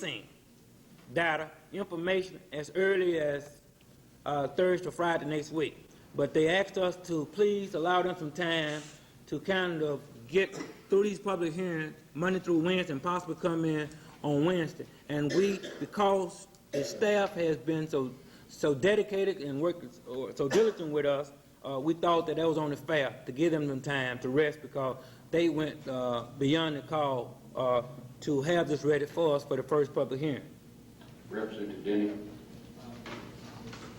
precinct data, information as early as Thursday or Friday next week. But they asked us to please allow them some time to kind of get through these public hearings Monday through Wednesday and possibly come in on Wednesday. And we, because the staff has been so dedicated and working so diligent with us, we thought that was only fair to give them some time to rest, because they went beyond the call to have this ready for us for the first public hearing. Representative Denny.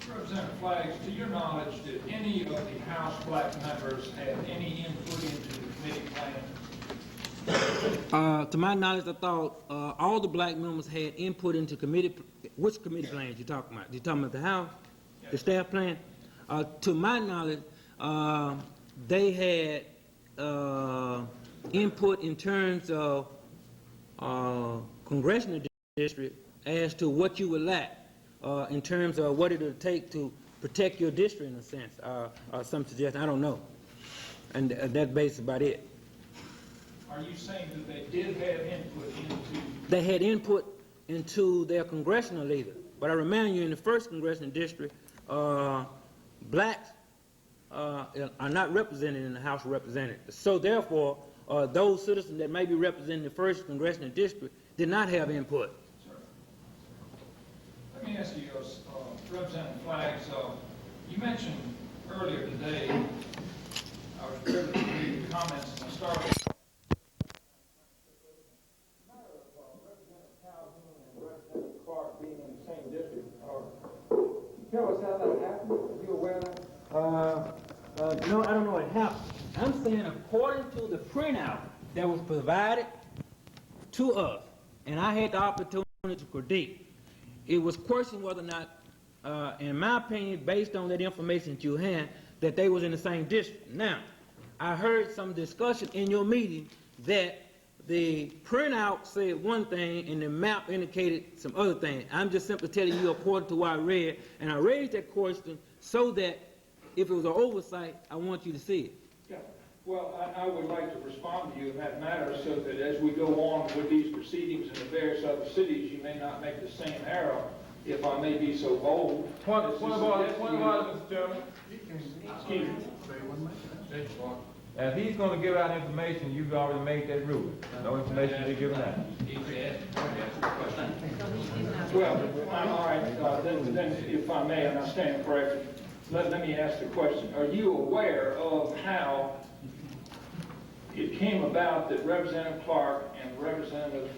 Representative Flaggs, to your knowledge, did any of the House black members have any input into the committee plan? To my knowledge, I thought all the black members had input into committee. Which committee plans you talking about? You talking about the House, yes, the staff plan? To my knowledge, they had input in terms of congressional district as to what you would lack in terms of what it would take to protect your district in a sense. Some suggestion, I don't know. And that's basically about it. Are you saying that they did have input into? They had input into their congressional leader. But I remind you, in the first congressional district, blacks are not represented in the House of Representatives. So therefore, those citizens that may be representing the first congressional district did not have input. Sir, let me ask you, Representative Flaggs, you mentioned earlier today, I was privileged to read the comments and I started. Tell us how that happened. Are you aware of that? No, I don't know what happened. I'm saying according to the printout that was provided to us, and I had the opportunity to critique, it was questioned whether or not, in my opinion, based on that information that you had, that they was in the same district. Now, I heard some discussion in your meeting that the printout said one thing and the map indicated some other thing. I'm just simply telling you according to what I read, and I raised that question so that if it was an oversight, I want you to see it. Yeah. Well, I would like to respond to you in that matter so that as we go on with these proceedings in the various other cities, you may not make the same error, if I may be so bold. Point of order, Mr. Chairman. Excuse me. If he's going to give out information, you've already made that rule. No information to be given out. Well, all right, then if I may, and I stand corrected, let me ask the question. Are you aware of how it came about that Representative Clark and Representative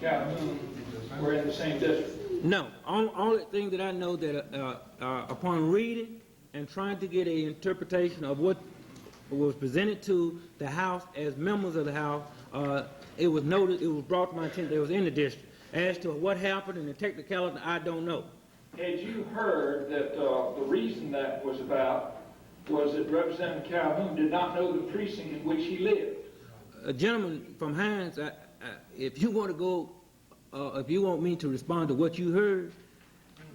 Calhoun were in the same district? No. Only thing that I know that upon reading and trying to get an interpretation of what was presented to the House as members of the House, it was noted, it was brought to my attention that it was in the district. As to what happened in the technicality, I don't know. Had you heard that the reason that was about was that Representative Calhoun did not know the precinct in which he lived? A gentleman from Hines, if you want to go, if you want me to respond to what you heard,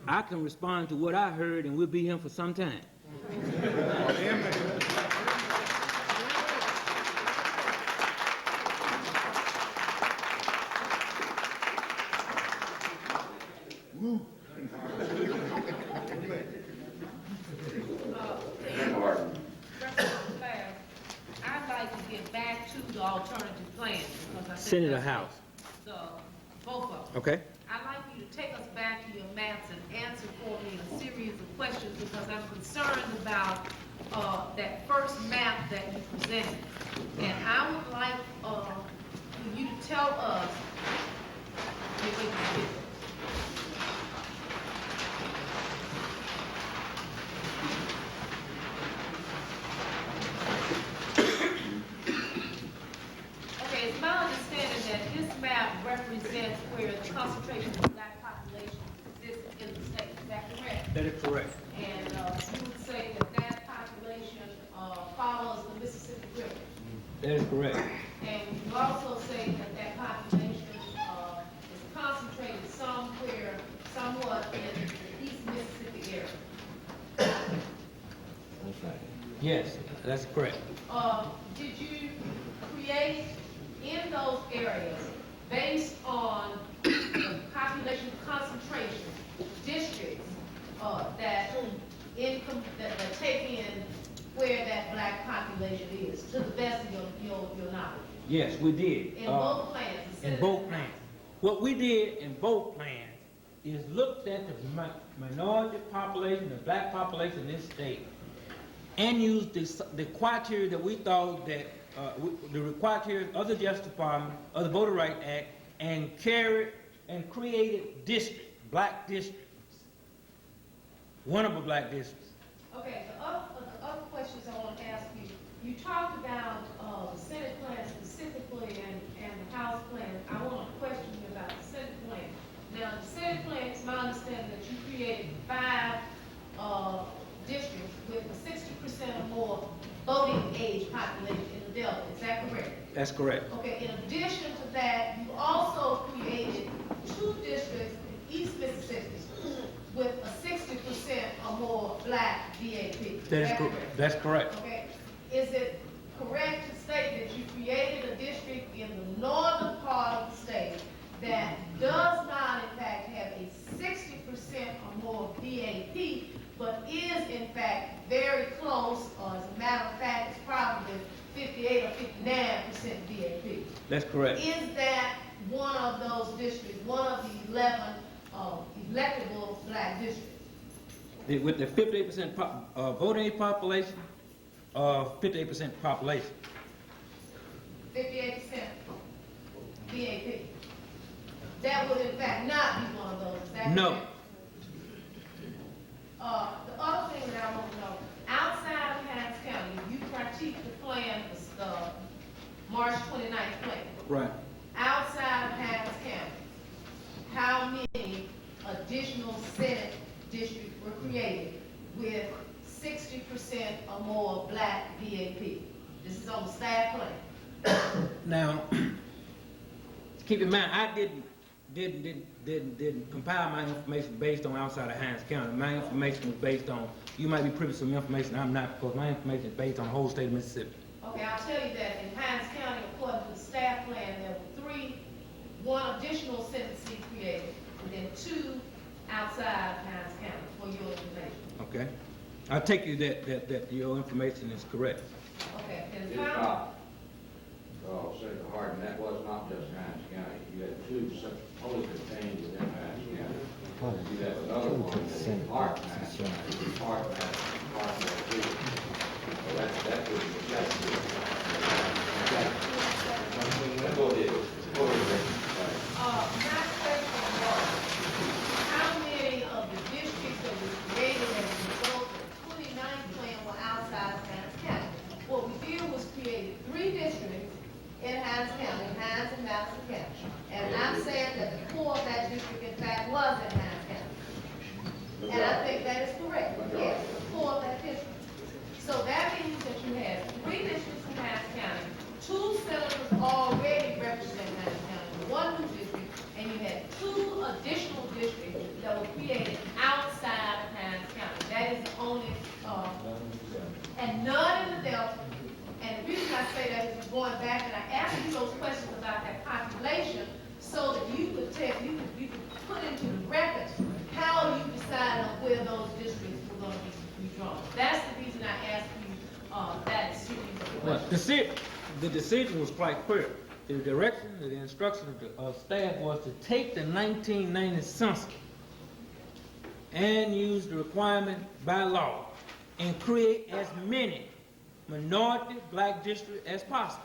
I can respond to what I heard, and we'll be here for some time. I'd like to get back to the alternative plan because I think Senator House. Both of them. Okay. I'd like you to take us back to your maps and answer for me a series of questions because I'm concerned about that first map that you presented. And I would like for you to tell us. Okay, it's my understanding that this map represents where the concentration of black population exists in the state. Is that correct? That is correct. And you would say that that population follows the Mississippi River. That is correct. And you also say that that population is concentrated somewhat in the East Mississippi area. Yes, that's correct. Did you create in those areas based on the them that take in where that black population is, to the best of your knowledge? Yes, we did. In both plans? the In Senate both and plans. What we did in both plans is looked at the minority population, the black population in this state, and used the criteria that we thought that, the criteria of the Justice Department, of the Voter Rights Act, and carried and created districts, black districts. One of the black districts. Okay, the other questions I want to ask you. You talked about the Senate plan specifically and the House plan. I want to question you about the Senate plan. Now, the Senate plan, it's my understanding that you created 5 districts with a 60% or more voting age population in the Delta. Is that correct? That's correct. Okay, in addition to that, you also created 2 districts in East Mississippi with a 60% or more black VAP. That's correct. Okay, is it correct to state that you created a district in the northern part of the state that does not in fact have a 60% or more VAP, but is in fact very close, or as a matter of fact, it's probably 58 or 59% VAP? That's correct. Is that one of those districts, one of the 11 electable black districts? With the 58% voting age population, 58% population. 58% VAP. That would in fact not be one of those, is that No. correct? The other thing that I want to know, outside of Hines County, you critiqued the plan, the March 29th plan. Right. Outside of Hines County, how many additional Senate districts were created with 60% or more black VAP? This is on the staff plan. Now, keep in mind, I didn't compile my information based on outside of Hines County. My information was based on, you might be privy to some information I'm not, because my information is based on the whole state of Mississippi. Okay, I'll tell you that in Hines County, according to the staff plan, there were 1 additional Senate seat created, and then 2 outside of Hines County, for your information. Okay. I'll take you that your information is correct. Okay, and It's finally, not, Senator Hardin, that was not just Hines County. You had 2 totally contained within Hines County. You had another one that was part Hines County, part too. So that was the second. Go ahead. Go ahead. my question was, how many of the districts that were created as a result of the 29th plan were outside of Hines County? What we did was create 3 districts in Hines County, Hines and Madison County. And I'm saying that the core of that district, in fact, was in Hines County. And I think that is correct, yes, the core of that district. So that means that you had 3 districts in Hines County, 2 senators already represent Hines County, 1 new district, and you had 2 additional districts that were created outside of Hines County. That is the only, and none in the Delta. And the reason I say that is going back, and I asked you those questions about that population so that you could put into the record how you decided on where those districts were going to be drawn. That's the reason I asked you that series of Well, questions. the decision was quite clear. The direction, the instruction of the staff was to take the 1990 census and use the requirement by law and create as many minority black districts as possible.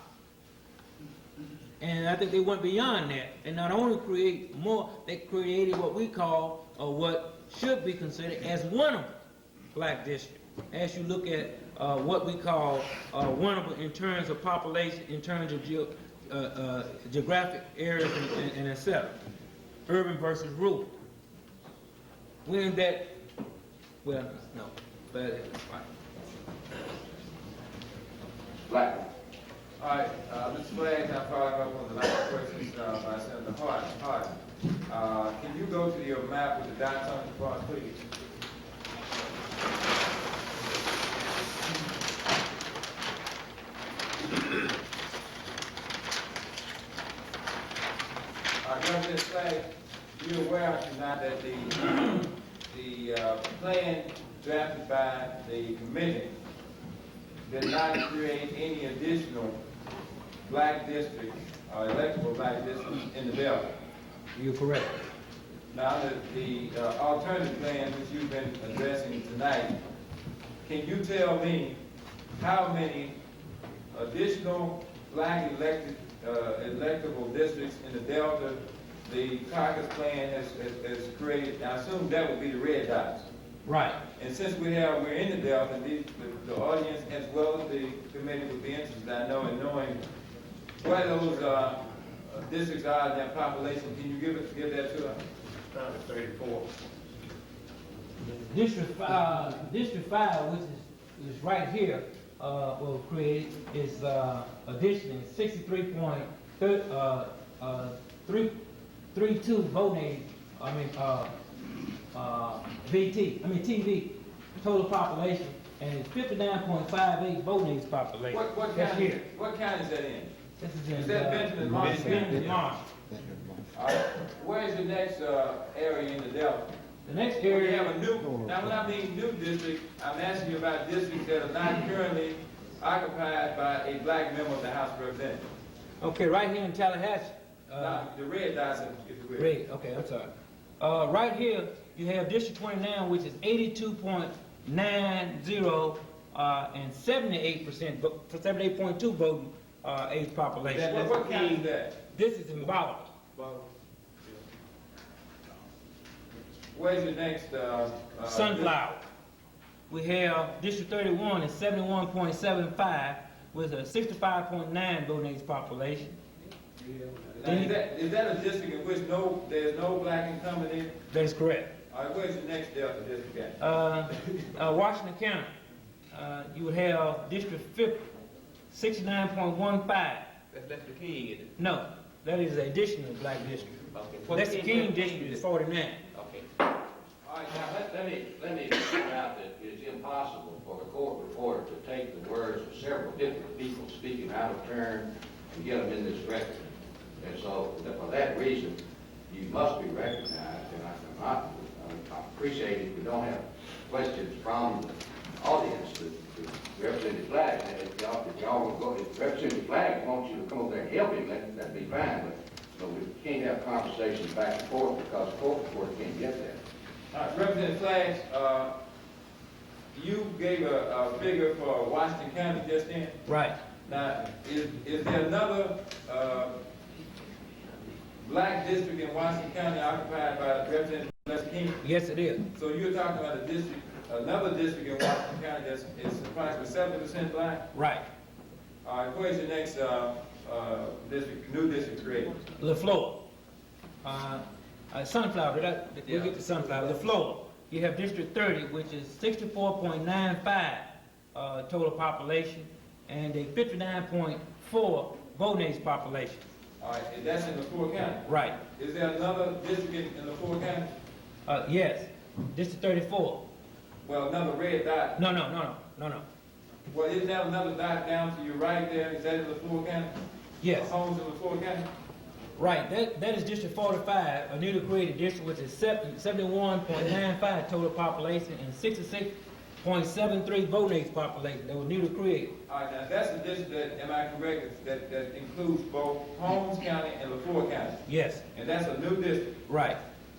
And I think they went beyond that. And not only create more, they created what we call, or what should be considered as winnable black district. As you look at what we call winnable in terms of population, in terms of geographic areas and et cetera. Urban versus rural. When that, well, no, but it's fine. Black. All right, Mr. Flagg, I'm following up on the last questions by Senator Hardin. Can you go to your map with the dots on it for us, please? All right, Mr. Flagg, you're aware tonight that the the plan drafted by the committee did not create any additional black districts, or electable black districts in the Delta. You're correct. Now, the alternative plan which you've been addressing tonight, can you tell me how many additional black electable districts in the Delta the caucus plan has created? I assume that would be the red dots. Right. And since we're in the Delta, the audience as well as the committee would be interested, I know, in knowing what those districts are in that population. Can you give that to us? 34. District 5, which is right here, was created, is additionally 63.32 voting, TV total population, and it's 59.58 voting population. What That's county? here. What county is that in? This is in Is that Benjamin Marsh? Benjamin Marsh. Where's the next area in the Delta? The next Where you area. have a new, now when I mean new district, I'm asking you about districts that are not currently occupied by a black member of the House of Representatives. Okay, right here in Tallahatchie. Now, the red dots, if you will. Red, okay, I'm sorry. Right here, you have District 29, which is 82.90 and 78%, 78.2 voting age population. What county is that? This is in Bowler. Where's your next? Sunflower. We have District 31 is 71.75 with a 65.9 voting age population. Now, is that a district in which there's no black incumbent in? That is correct. All right, where's your next Delta district at? Washington County, you would have District 50, 69.15. That's the King, isn't it? No, that is an additional black district. Okay. That's the King district is 49. Okay. All right, now, let me point out that it's impossible for the court reporter to take the words of several different people speaking out of turn and get them in this record. And so, for that reason, you must be recognized, and I appreciate it if we don't have questions from the audience to Representative Flagg. And if y'all will go, if Representative Flagg wants you to come over there and help him, that'd be fine, but we can't have conversations back and forth because the court reporter can't get there. Representative Flagg, you gave a figure for Washington County just then. Right. Now, is there another black district in Washington County occupied by Representative King? Yes, it is. So you're talking about another district in Washington County that's approximately 70% black? Right. All right, where's your next new district created? LaFleur. Sunflower, we'll get to Sunflower. LaFleur, you have District 30, which is 64.95 total population, and a 59.4 voting age population. All right, and that's in LaFleur County? Right. Is there another district in LaFleur County? Yes, District 34. Well, another red dot. No. Well, isn't that another dot down to your right there? Is that in LaFleur County? Yes. Homes in LaFleur County? Right, that is District 45, a newly created district which is 71.95 total population and 66.73 voting age population that was newly created. All right, now that's the district that, am I correct, that includes both Holmes County and LaFleur County? Yes. And that's a new district? Right.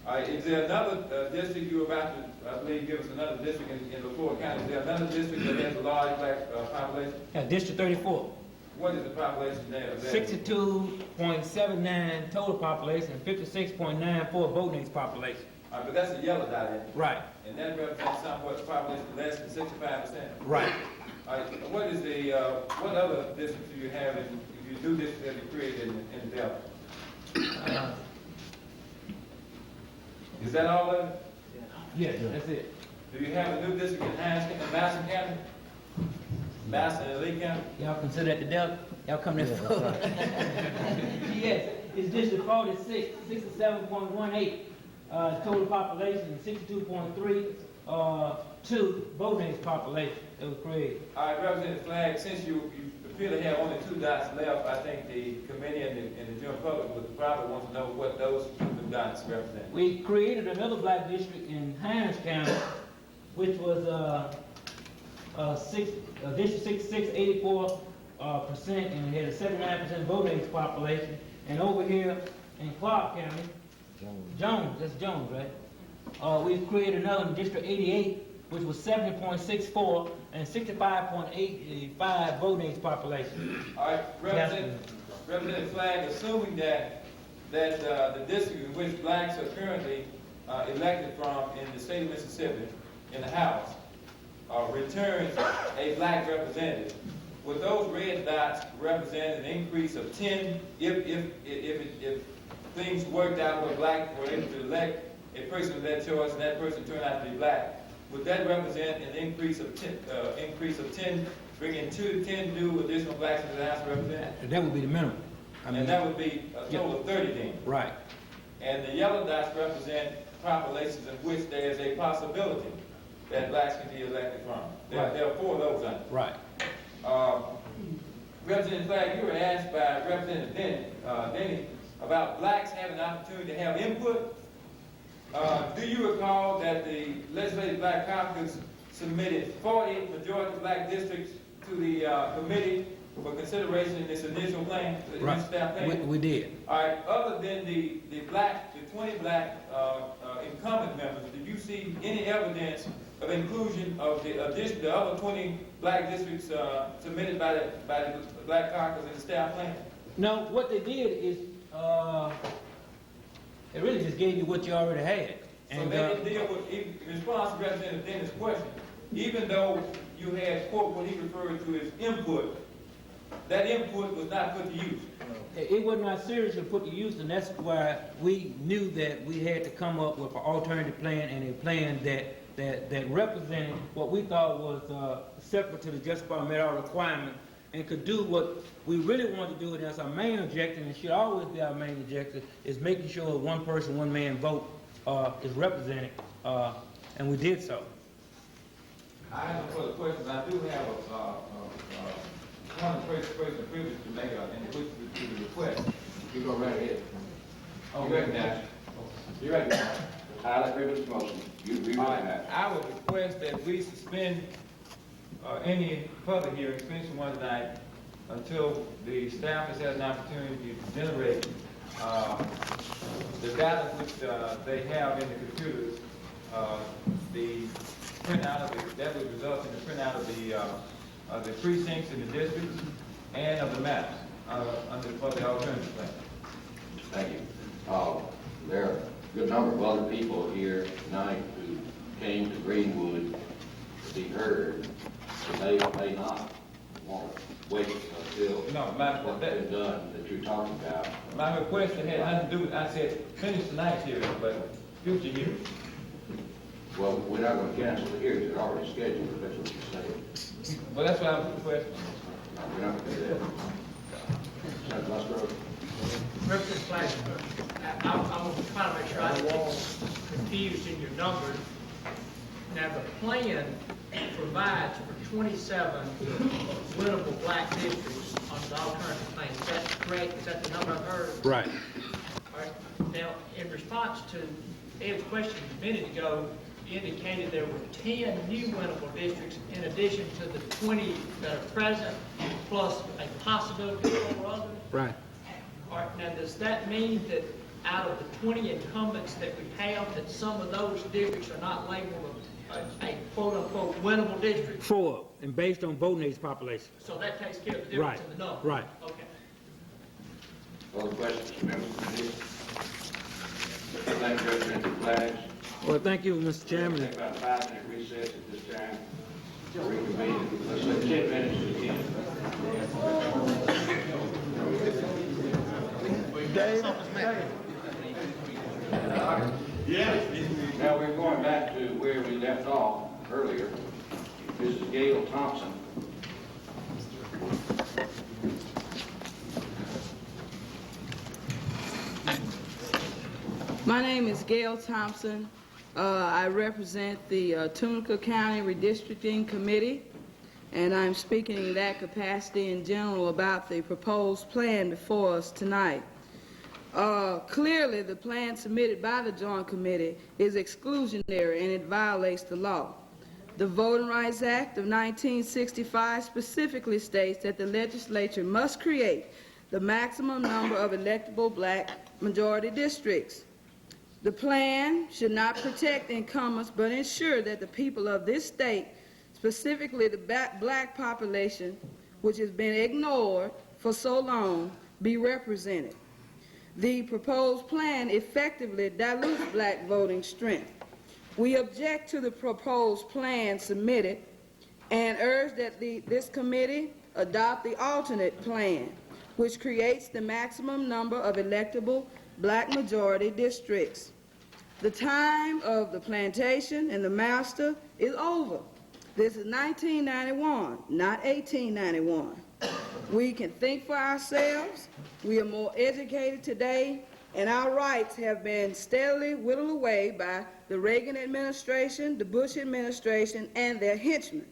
All right, is there another district you were about to, I believe, give us another district in LaFleur County? Is there another district that has a large black population? District 34. What is the population there? 62.79 total population and 56.94 voting age population. All right, but that's a yellow dot in. Right. And that represents somewhat population less than 65%. Right. All right, what is the, what other districts do you have if you do districts that you created in the Delta? Is that all of it? Yes, that's it. Do you have a new district in Madison County? Madison and Lee County? Y'all consider that the Delta? Y'all come there for Yes, it's District 46, 67.18 total population and 62.32 voting age population that was created. All right, Representative Flagg, since the appear to have only 2 dots left. I think the committee and the general public would probably want to know what those 2 new dots represent. We created another black district in Hines County, which was District 66, 84%, and it had a 79% voting age population. And over here in Clark County, Jones, that's Jones, right? We've created another in District 88, which was 70.64 and 65.85 voting age population. All right, Representative Flagg, assuming that the district in which blacks are currently elected from in the state of Mississippi in the House returns a black representative, would those red dots represent an increase of 10 if things worked out where blacks were able to elect a person with that choice and that person turned out to be black? Would that represent an increase of 10, bringing 10 new additional blacks into the House of Representatives? That would be the minimum. And that would be a total of 30 then. Right. And the yellow dots represent populations in which there is a possibility that blacks can be elected from. There are 4 of those on it. Right. Representative Flagg, you were asked by Representative Denny about blacks having the opportunity to have input. Do you recall that the Legislative Black Caucus submitted 48 majority black districts to the committee for consideration in this initial plan, Right. staff plan? We did. All right, other than the 20 black incumbent members, did you see any evidence of inclusion of the other 20 black districts submitted by the Black Caucus in the staff plan? No, what they did is, it really just gave you what you already had. So they didn't deal with, in response to Representative Dennis' question, even though you had, quote, what he referred to as input, that input was not put to use. It was not seriously put to use, and that's why we knew that we had to come up with an alternative plan and a plan that represented what we thought was separate to the just about met our requirement and could do what we really wanted to do. And that's our main objective, and should always be our main objective, is making sure one person, one man vote is represented, and we did so. I have no further questions. I do have one person privilege to make which to the request. You go right ahead. Oh, You recognize. You recognize. Highly privileged motion. You recognize. I would request that we suspend any further hearings, finish the one tonight, until the staff has had an opportunity to generate the data which they have in the computers, the printout of that would result in the printout of the precincts in the districts and of the maps for the alternative plan. Thank you. There are a good number of other people here tonight who came to Greenwood to be heard. They may not want to wait until what's been done that you're talking about. My request had nothing to do with, I said, finish tonight's hearing, but future hearings. Well, we're not going to cancel the hearings. They're already scheduled, if that's what you're saying. Well, that's what I was requesting. No, we're not going to do that. Senator Musgrove? Representative Flagg, I'm trying to make sure I don't get confused in your numbers. Now, the plan provides for 27 winnable black districts on the alternative plan. Is that correct? Is that the number I've heard? Right. All right. Now, in response to Ed's question a minute ago, you indicated there were 10 new winnable districts in addition to the 20 that are present, plus a possibility of 4 others? Right. All right, now does that mean that out of the 20 incumbents that we have, that some of those districts are not labeled a quote-unquote winnable district? 4, and based on voting age population. So that takes care of the difference in the number? Right. Okay. Other questions, members of the committee? Thank you, Representative Flagg. Well, thank you, Mr. Chairman. Take about a 5-minute recess at this time. Reconvene. Let's let 10 minutes again. Now we're going back to where we left off earlier. Mrs. Gail Thompson. My name is Gail Thompson. I represent the Tunica County Redistricting Committee. and I'm speaking in that capacity in general about the proposed plan before us tonight. Clearly, the plan submitted by the Joint Committee is exclusionary and it violates the law. The Voting Rights Act of 1965 specifically states that the legislature must create the maximum number of electable black majority districts. The plan should not protect incumbents but ensure that the people of this state, specifically the black population, which has been ignored for so long, be represented. The proposed plan effectively dilutes black voting strength. We object to the proposed plan submitted and urge that this committee adopt the alternate plan, which creates the maximum number of electable black majority districts. The time of the plantation and the master is over. This is 1991, not 1891. We can think for ourselves. We are more educated today, and our rights have been steadily whittled away by the Reagan administration, the Bush administration, and their henchmen.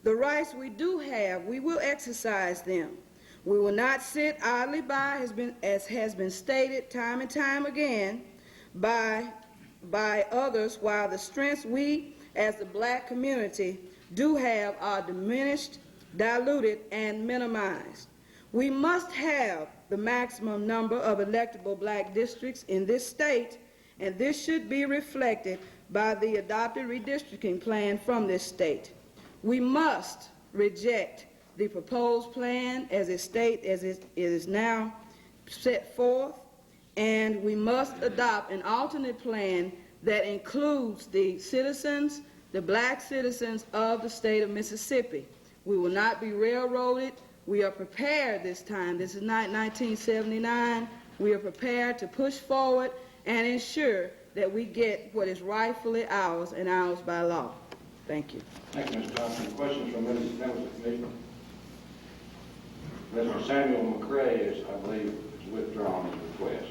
The rights we do have, we will exercise them. We will not sit idly by, as has been stated time and time again, by others, while the strengths we as the black community do have are diminished, diluted, and minimized. We must have the maximum number of electable black districts in this state, and this should be reflected by the adopted redistricting plan from this state. We must reject the proposed plan as it is now set forth, and we must adopt an alternate plan that includes the citizens, the black citizens of the state of Mississippi. We will not be railroaded. We are prepared this time. This is not 1979. We are prepared to push forward and ensure that we get what is rightfully ours and ours by law. Thank you. Thank you, Ms. Thompson. Questions from members of the committee? Mr. Samuel McCray is, I believe, is withdrawn his request.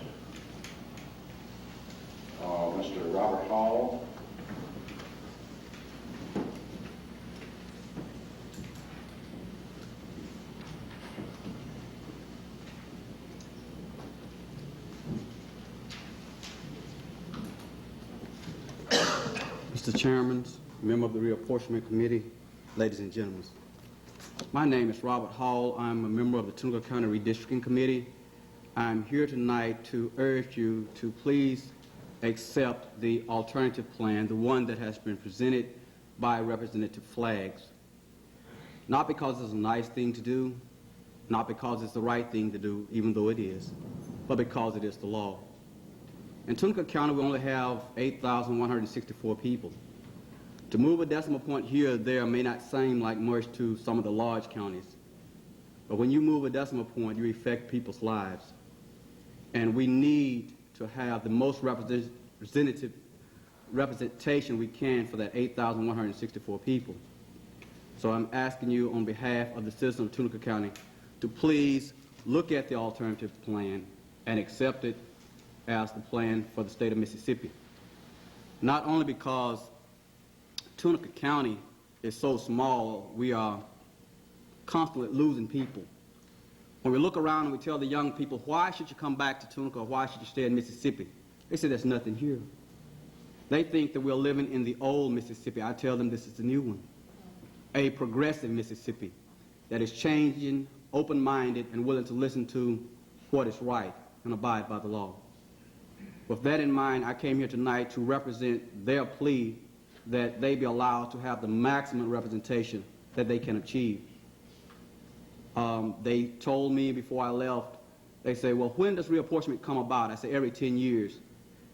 Mr. Robert Hall. Mr. Chairman, member of the Reapportionment Committee, ladies and gentlemen. My name is Robert Hall. I'm a member of the Tunica County Redistricting Committee. I'm here tonight to urge you to please accept the alternative plan, the one that has been presented by Representative Flaggs. Not because it's a nice thing to do, not because it's the right thing to do, even though it is, but because it is the law. In Tunica County, we only have 8,164 people. To move a decimal point here or there may not seem like much to some of the large counties, but when you move a decimal point, you affect people's lives. And we need to have the most representation we can for that 8,164 people. So I'm asking you on behalf of the citizens of Tunica County to please look at the alternative plan and accept it as the plan for the state of Mississippi. Not only because Tunica County is so small, we are constantly losing people. When we look around and we tell the young people, why should you come back to Tunica or why should you stay in Mississippi? They say there's nothing here. They think that we're living in the old Mississippi. I tell them this is the new one. A progressive Mississippi that is changing, open-minded, and willing to listen to what is right and abide by the law. With that in mind, I came here tonight to represent their plea that they be allowed to have the maximum representation that they can achieve. They told me before I left, they say, well, when does reapportionment come about? I say, every 10 years.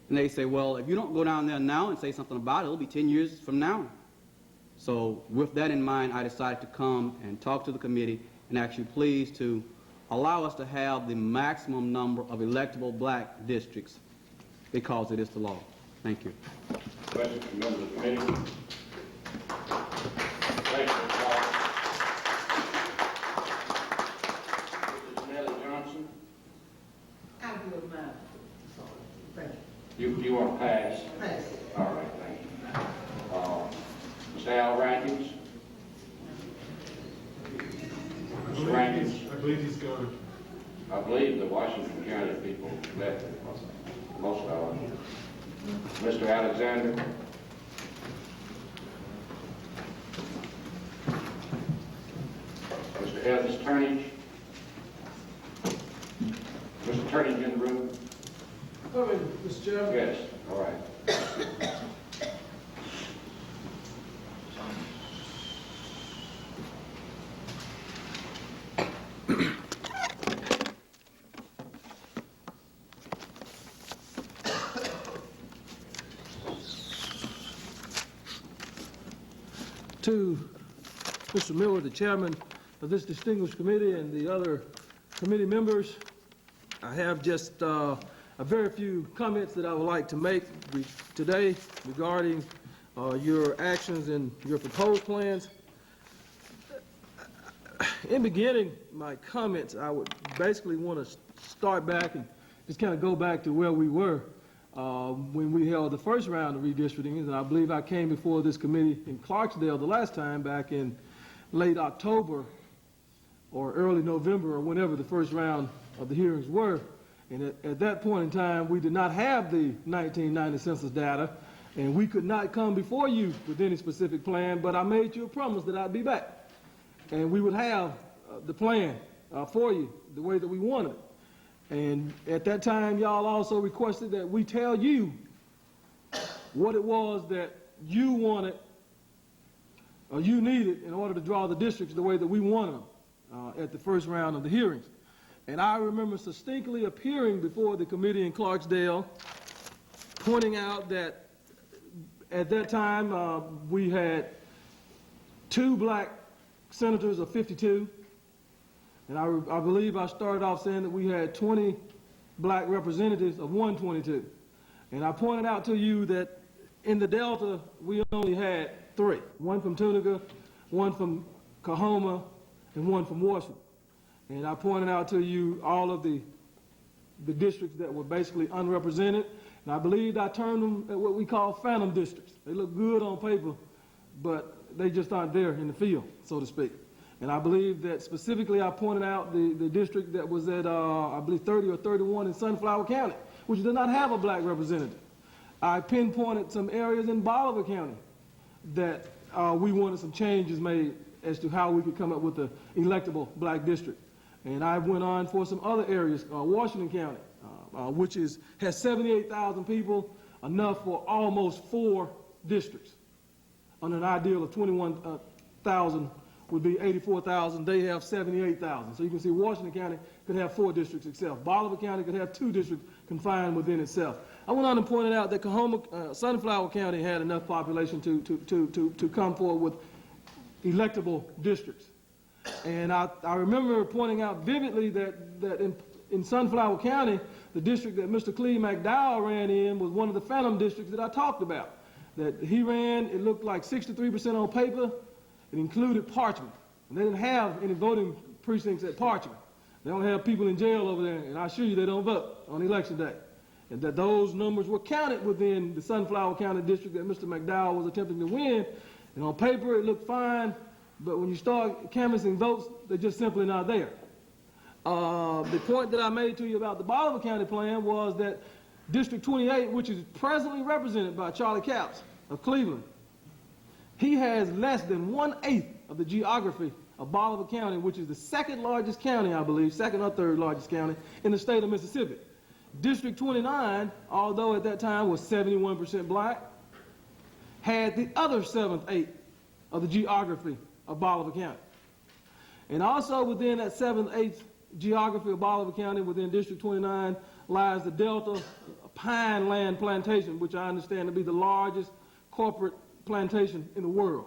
And they say, well, if you don't go down there now and say something about it, it'll be 10 years from now. So with that in mind, I decided to come and talk to the committee and ask you please to allow us to have the maximum number of electable black districts because it is the law. Thank you. Questions from members of the committee? Thank you, Mr. Hall. Mr. Janelle Johnson? I will not. Thank you. You want to pass? Pass. All right, thank you. Mr. Al Rankins? believe he's gone. I believe the Washington County people left, most of them. Mr. Alexander? Mr. Evans Turnage? Mr. Turnage in the room? Come in, Mr. Chairman. Yes, all right. To Mr. Miller, the chairman of this distinguished committee, and the other committee members, I have just a very few comments that I would like to make today regarding your actions and your proposed plans. In beginning my comments, I would basically want to start back and just kind of go back to where we were when we held the first round of redistricting, and I believe I came before this committee in Clarksdale the last time back in late October or early November or whenever the first round of the hearings were. And at that point in time, we did not have the 1990 census data, and we could not come before you with any specific plan, but I made you a promise that I'd be back, and we would have the plan for you the way that we wanted it. And at that time, y'all also requested that we tell you what it was that you wanted or you needed in order to draw the districts the way that we wanted them at the first round of the hearings. And I remember distinctly appearing before the committee in Clarksdale, pointing out that at that time we had 2 black senators of 52. And I believe I started off saying that we had 20 black representatives of 122. And I pointed out to you that in the Delta, we only had 3. 1 from Tunica, 1 from Coahoma, and 1 from Washington. And I pointed out to you all of the districts that were basically unrepresented. And I believe I turned them at what we call phantom districts. They look good on paper, but they just aren't there in the field, so to speak. And I believe that specifically I pointed out the district that was at, I believe, 30 or 31 in Sunflower County, which did not have a black representative. I pinpointed some areas in Bolivar County that we wanted some changes made as to how we could come up with an electable black district. And I went on for some other areas, Washington County, which has 78,000 people, enough for almost 4 districts. On an ideal of 21,000 would be 84,000. They have 78,000. So you can see Washington County could have 4 districts itself. Bolivar County could have 2 districts confined within itself. I went on and pointed out that Sunflower County had enough population to come forward with electable districts. And I remember pointing out vividly that in Sunflower County, the district that Mr. Cleve McDowell ran in was one of the phantom districts that I talked about. That he ran, it looked like 63% on paper. It included Parchment. And they didn't have any voting precincts at Parchment. They don't have people in jail over there, and I assure you they don't vote on election day. And that those numbers were counted within the Sunflower County district that Mr. McDowell was attempting to win. And on paper, it looked fine, but when you start canvassing votes, they're just simply not there. The point that I made to you about the Bolivar County plan was that District 28, which is presently represented by Charlie Capps of Cleveland, he has less than 1/8 of the geography of Bolivar County, which is the 2nd largest county, I believe, 2nd or 3rd largest county in the state of Mississippi. District 29, although at that time was 71% black, had the other 7/8 of the geography of Bolivar County. And also within that 7/8 geography of Bolivar County, within District 29, lies the Delta Pine Land Plantation, which I understand to be the largest corporate plantation in the world.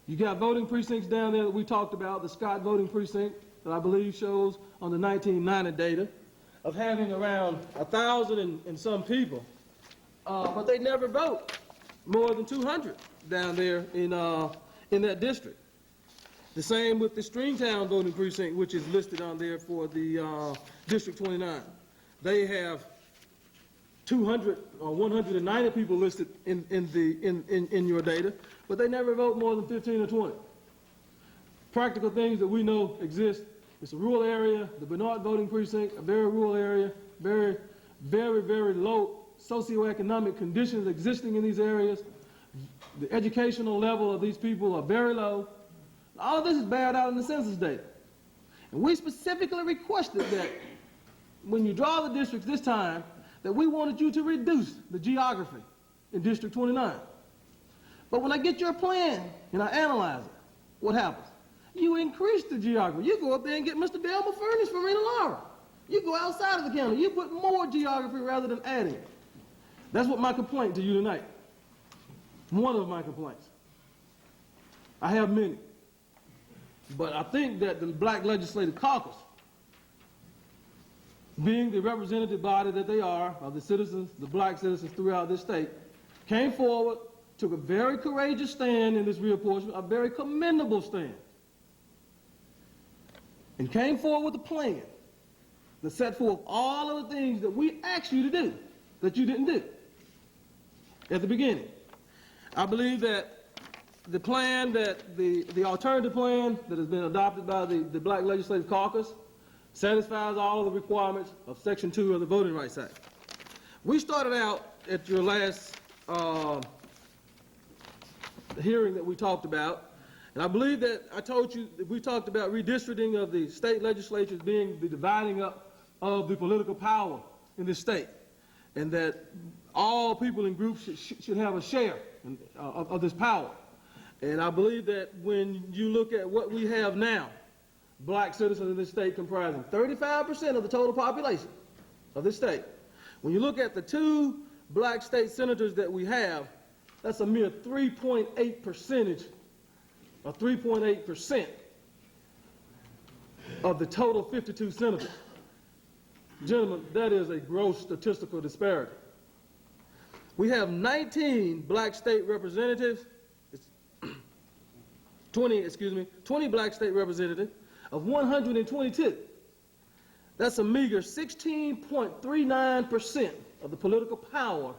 You got voting precincts down there that we talked about, the Scott voting precinct that I believe shows on the 1990 data of having around 1,000 and some people, but they never vote more than 200 down there in that district. The same with the Stringtown voting precinct, which is listed on there for the District 29. They have 200 or 190 people listed in your data, but they never vote more than 15 or 20. practical things that we know exist. It's a rural area, the Bernard voting precinct, a very rural area, very, very, very low socioeconomic conditions existing in these areas. The educational level of these people are very low. All of this is bared out in the census data. And we specifically requested that when you draw the districts this time, that we wanted you to reduce the geography in District 29. But when I get your plan and I analyze it, what happens? You increase the geography. You go up there and get Mr. Delma Furnace from Rena Laura. You go outside of the county. You put more geography rather than adding. That's what my complaint to you tonight. One of my complaints. I have many. But I think that the Black Legislative Caucus, being the representative body that they are of the citizens, the black citizens throughout this state, came forward, took a very courageous stand in this reapportionment, a very commendable stand, and came forward with a plan that set forth all of the things that we asked you to do that you didn't do at the beginning. I believe that the plan that the alternative plan that has been adopted by the Black Legislative Caucus satisfies all of the requirements of Section 2 of the Voting Rights Act. We started out at your last hearing that we talked about, and I believe that I told you that we talked about redistricting of the state legislatures being the dividing up of the political power in this state, and that all people in groups should have a share of this power. And I believe that when you look at what we have now, black citizens in this state comprising 35% of the total population of this state. When you look at the 2 black state senators that we have, that's a mere 3.8% or 3.8% of the total 52 senators. Gentlemen, that is a gross statistical disparity. We have 19 black state representatives, 20 black state representatives of 122. That's a meager 16.39% of the political power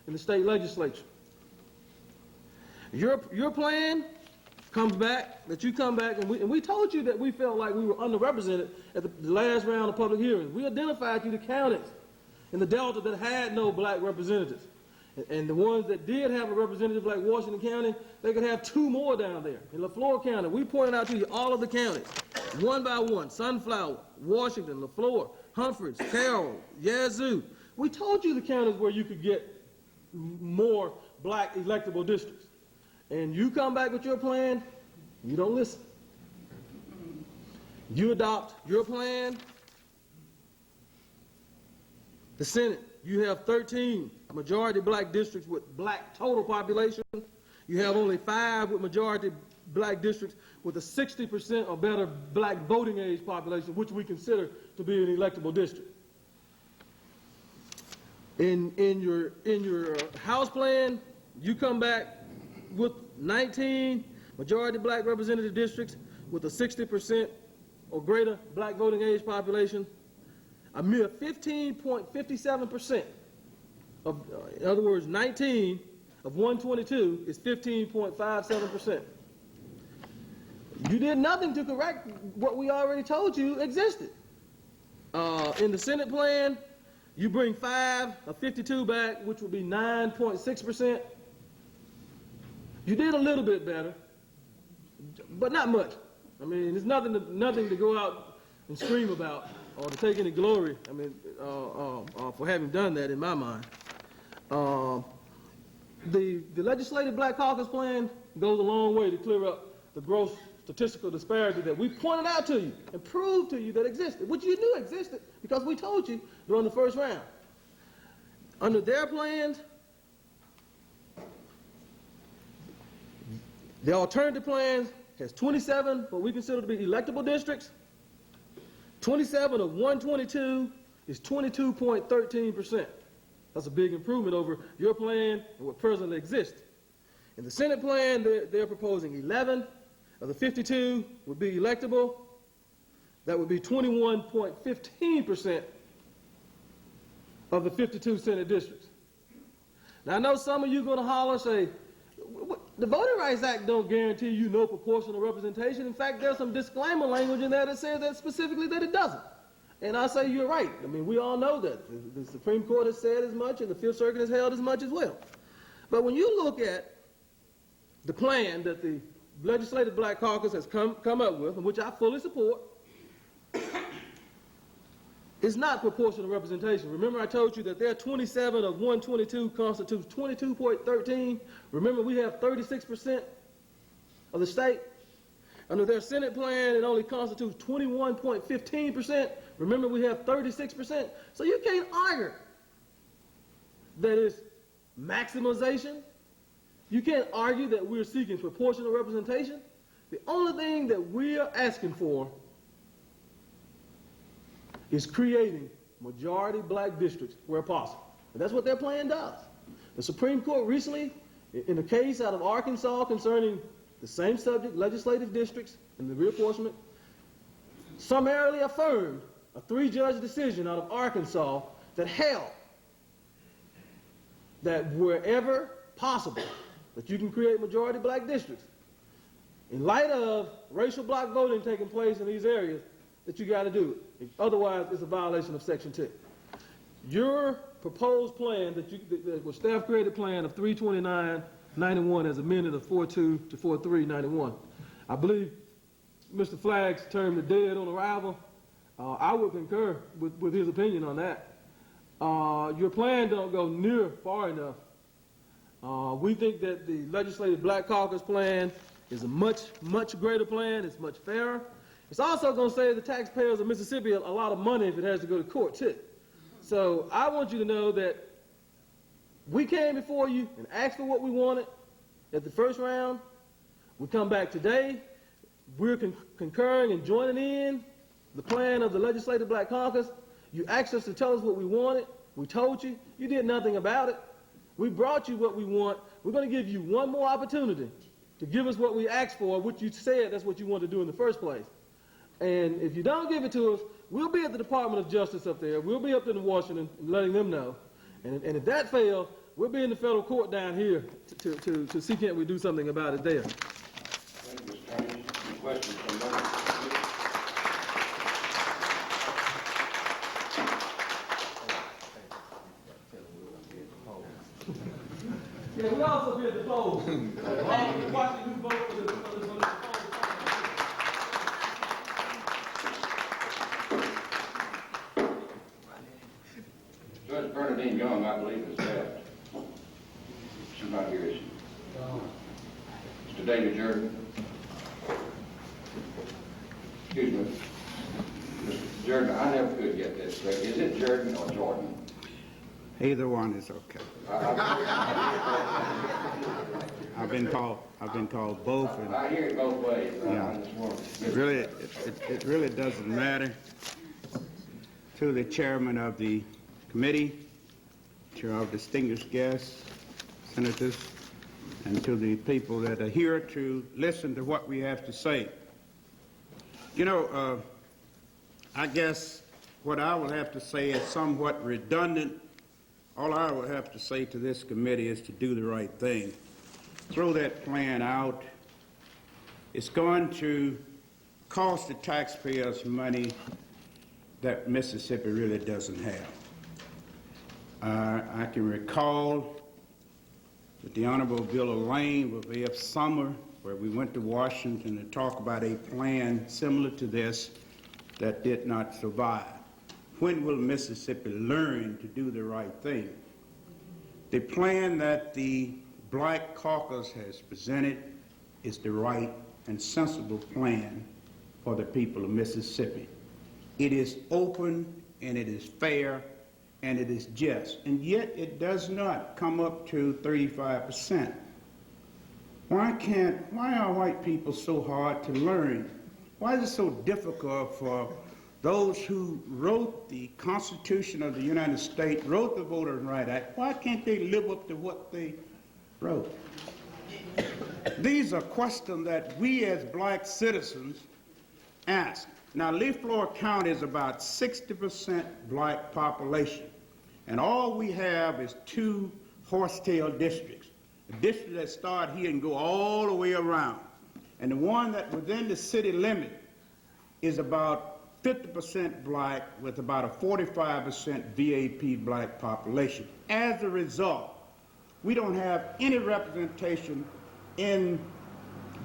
in the state legislature. Your plan comes back, that you come back, and we told you that we felt like we were underrepresented at the last round of public hearings. We identified you the counties in the Delta that had no black representatives. And the ones that did have a representative like Washington County, they could have 2 more down there. In LaFleur County, we pointed out to you all of the counties, one by one: Sunflower, Washington, LaFleur, Humphreys, Carroll, Yazoo. We told you the counties where you could get more black electable districts. And you come back with your plan, you don't listen. You adopt your plan. The Senate, you have 13 majority black districts with black total population. You have only 5 with majority black districts with a 60% or better black voting age population, which we consider to be an electable district. In your House plan, you come back with 19 majority black representative districts with a 60% or greater black voting age population. A mere 15.57% of, in other words, 19 of 122 is 15.57%. You did nothing to correct what we already told you existed. In the Senate plan, you bring 5 of 52 back, which would be 9.6%. You did a little bit better, but not much. I mean, there's nothing to go out and scream about or to take any glory, I mean, for having done that in my mind. The Legislative Black Caucus plan goes a long way to clear up the gross statistical disparity that we pointed out to you and proved to you that existed, which you knew existed because we told you during the first round. Under their plans, the alternative plan has 27 what we consider to be electable districts. 27 of 122 is 22.13%. That's a big improvement over your plan and what presently exists. In the Senate plan, they're proposing 11 of the 52 would be electable. That would be 21.15% of the 52 Senate districts. Now, I know some of you are going to holler and say, The Voting Rights Act don't guarantee you no proportional representation. In fact, there's some disclaimer language in there that says that specifically that it doesn't. And I say you're right. I mean, we all know that. The Supreme Court has said as much, and the Fifth Circuit has held as much as well. But when you look at the plan that the Legislative Black Caucus has come up with, and which I fully support, it's not proportional representation. Remember I told you that there are 27 of 122 constitutes 22.13. Remember we have 36% of the state. Under their Senate plan, it only constitutes 21.15%. Remember we have 36%. So you can't argue that it's maximization. You can't argue that we're seeking proportional representation. The only thing that we're asking for is creating majority black districts where possible. And that's what their plan does. The Supreme Court recently, in a case out of Arkansas concerning the same subject, legislative districts and the reapportionment, summarily affirmed a 3-judge decision out of Arkansas that held that wherever possible that you can create majority black districts, in light of racial block voting taking place in these areas, that you got to do it. Otherwise, it's a violation of Section 2. Your proposed plan, that was staff created plan of 329.91 as amended of 4.2 to 4.3.91. I believe Mr. Flagg's termed it dead on arrival. I would concur with his opinion on that. Your plan don't go near far enough. We think that the Legislative Black Caucus plan is a much, much greater plan. It's much fairer. It's also going to save the taxpayers of Mississippi a lot of money if it has to go to court, too. So I want you to know that we came before you and asked for what we wanted at the first round. We come back today. We're concurring and joining in the plan of the Legislative Black Caucus. You asked us to tell us what we wanted. We told you. You did nothing about it. We brought you what we want. We're going to give you one more opportunity to give us what we asked for, which you said that's what you wanted to do in the first place. And if you don't give it to us, we'll be at the Department of Justice up there. We'll be up in Washington letting them know. And if that fails, we'll be in the federal court down here to see can't we do something about it there. Thank you, Mr. Carey. Any questions from members? Yeah, we also be at the polls. Watching who vote for the polls. Judge Bernadine Young, I believe, is left. She's not here, is she? Mr. David Jordan. Excuse me. Mr. Jordan, I never could get this straight. Is it Jordan or Jordan? Either one is okay. I've been called both. And I hear it both ways. Yeah. It really doesn't matter. To the chairman of the committee, to our distinguished guests, senators, and to the people that are here to listen to what we have to say. You know, I guess what I would have to say is somewhat redundant. All I would have to say to this committee is to do the right thing. Throw that plan out. It's going to cost the taxpayers money that Mississippi really doesn't have. I can recall that the Honorable Bill Lane was there summer where we went to Washington to talk about a plan similar to this that did not survive. When will Mississippi learn to do the right thing? The plan that the Black Caucus has presented is the right and sensible plan for the people of Mississippi. It is open and it is fair and it is just, and yet it does not come up to 35%. Why are white people so hard to learn? Why is it so difficult for those who wrote the Constitution of the United States, wrote the Voting Rights Act, why can't they live up to what they wrote? These are questions that we as black citizens ask. Now, Leaflore County is about 60% black population, and all we have is 2 horsetail districts. The district that start here and go all the way around. And the one that within the city limit is about 50% black with about a 45% VAP black population. As a result, we don't have any representation in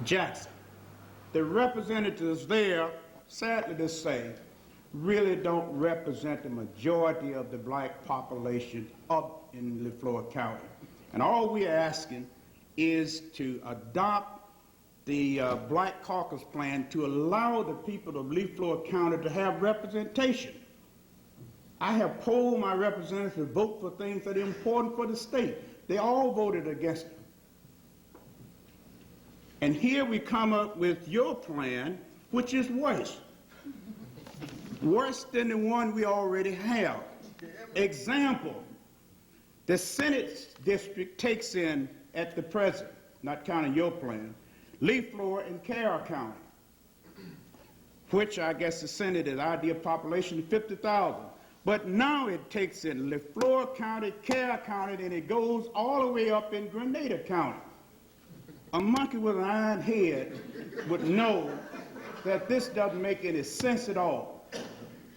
Jackson. The representatives there, sadly to say, really don't represent the majority of the black population up in Leflore County. And all we're asking is to adopt the Black Caucus Plan to allow the people of Leflore County to have representation. I have polled my representatives to vote for things that are important for the state. They all voted against it. And here we come up with your plan, which is worse. Worse than the one we already have. Example, the Senate district takes in, at the present, not counting your plan, Leflore and Carey County, which I guess the Senate is ideal population of 50,000. But now it takes in Leflore County, Carey County, and it goes all the way up in Grenada County. A monkey with an iron head would know that this doesn't make any sense at all.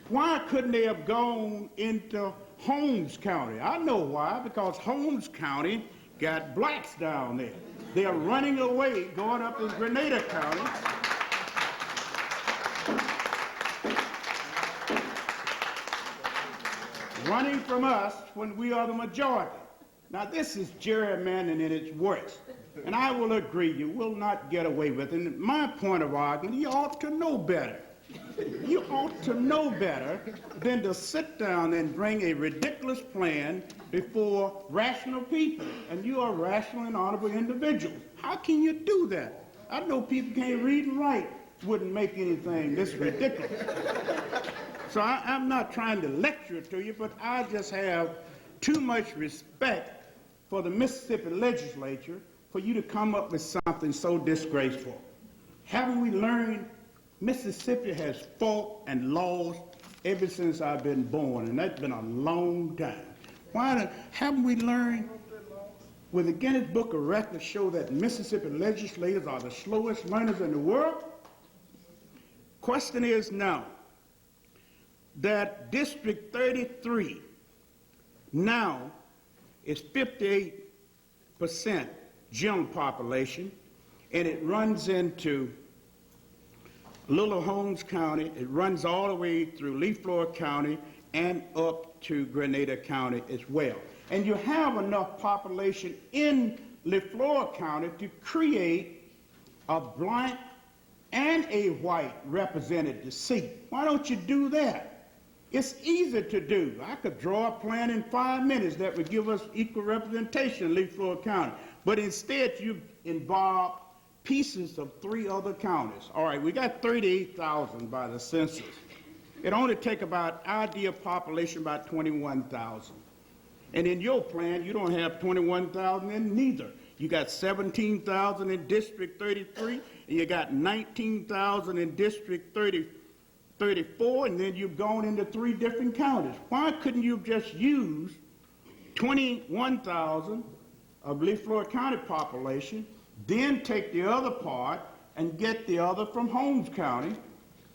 Why couldn't they have gone into Holmes County? I know why, because Holmes County got blacks down there. They are running away, going up in Grenada County. Running from us when we are the majority. Now this is gerrymandering at its worst. And I will agree, you will not get away with it. And my point of argument, you ought to know better. You ought to know better than to sit down and bring a ridiculous plan before rational people. And you are rational and honorable individuals. How can you do that? I know people can't read and write. Wouldn't make anything this ridiculous. So I'm not trying to lecture to you, but I just have too much respect for the Mississippi legislature for you to come up with something so disgraceful. Haven't we learned Mississippi has fought and lost ever since I've been born, and that's been a long time. Haven't we learned? Will the Guinness Book of Records show that Mississippi legislators are the slowest learners in the world? Question is now, that District 33 now is 58% general population, and it runs into Little Holmes County. It runs all the way through Leflore County and up to Grenada County as well. And you have enough population in Leflore County to create a black and a white representative seat. Why don't you do that? It's easy to do. I could draw a plan in 5 minutes that would give us equal representation in Leflore County. But instead, you involve pieces of 3 other counties. All right, we got 38,000 by the census. It only take about ideal population about 21,000. And in your plan, you don't have 21,000 in neither. You got 17,000 in District 33, and you got 19,000 in District 34, and then you've gone into 3 different counties. Why couldn't you just use 21,000 of Leflore County population, then take the other part and get the other from Holmes County,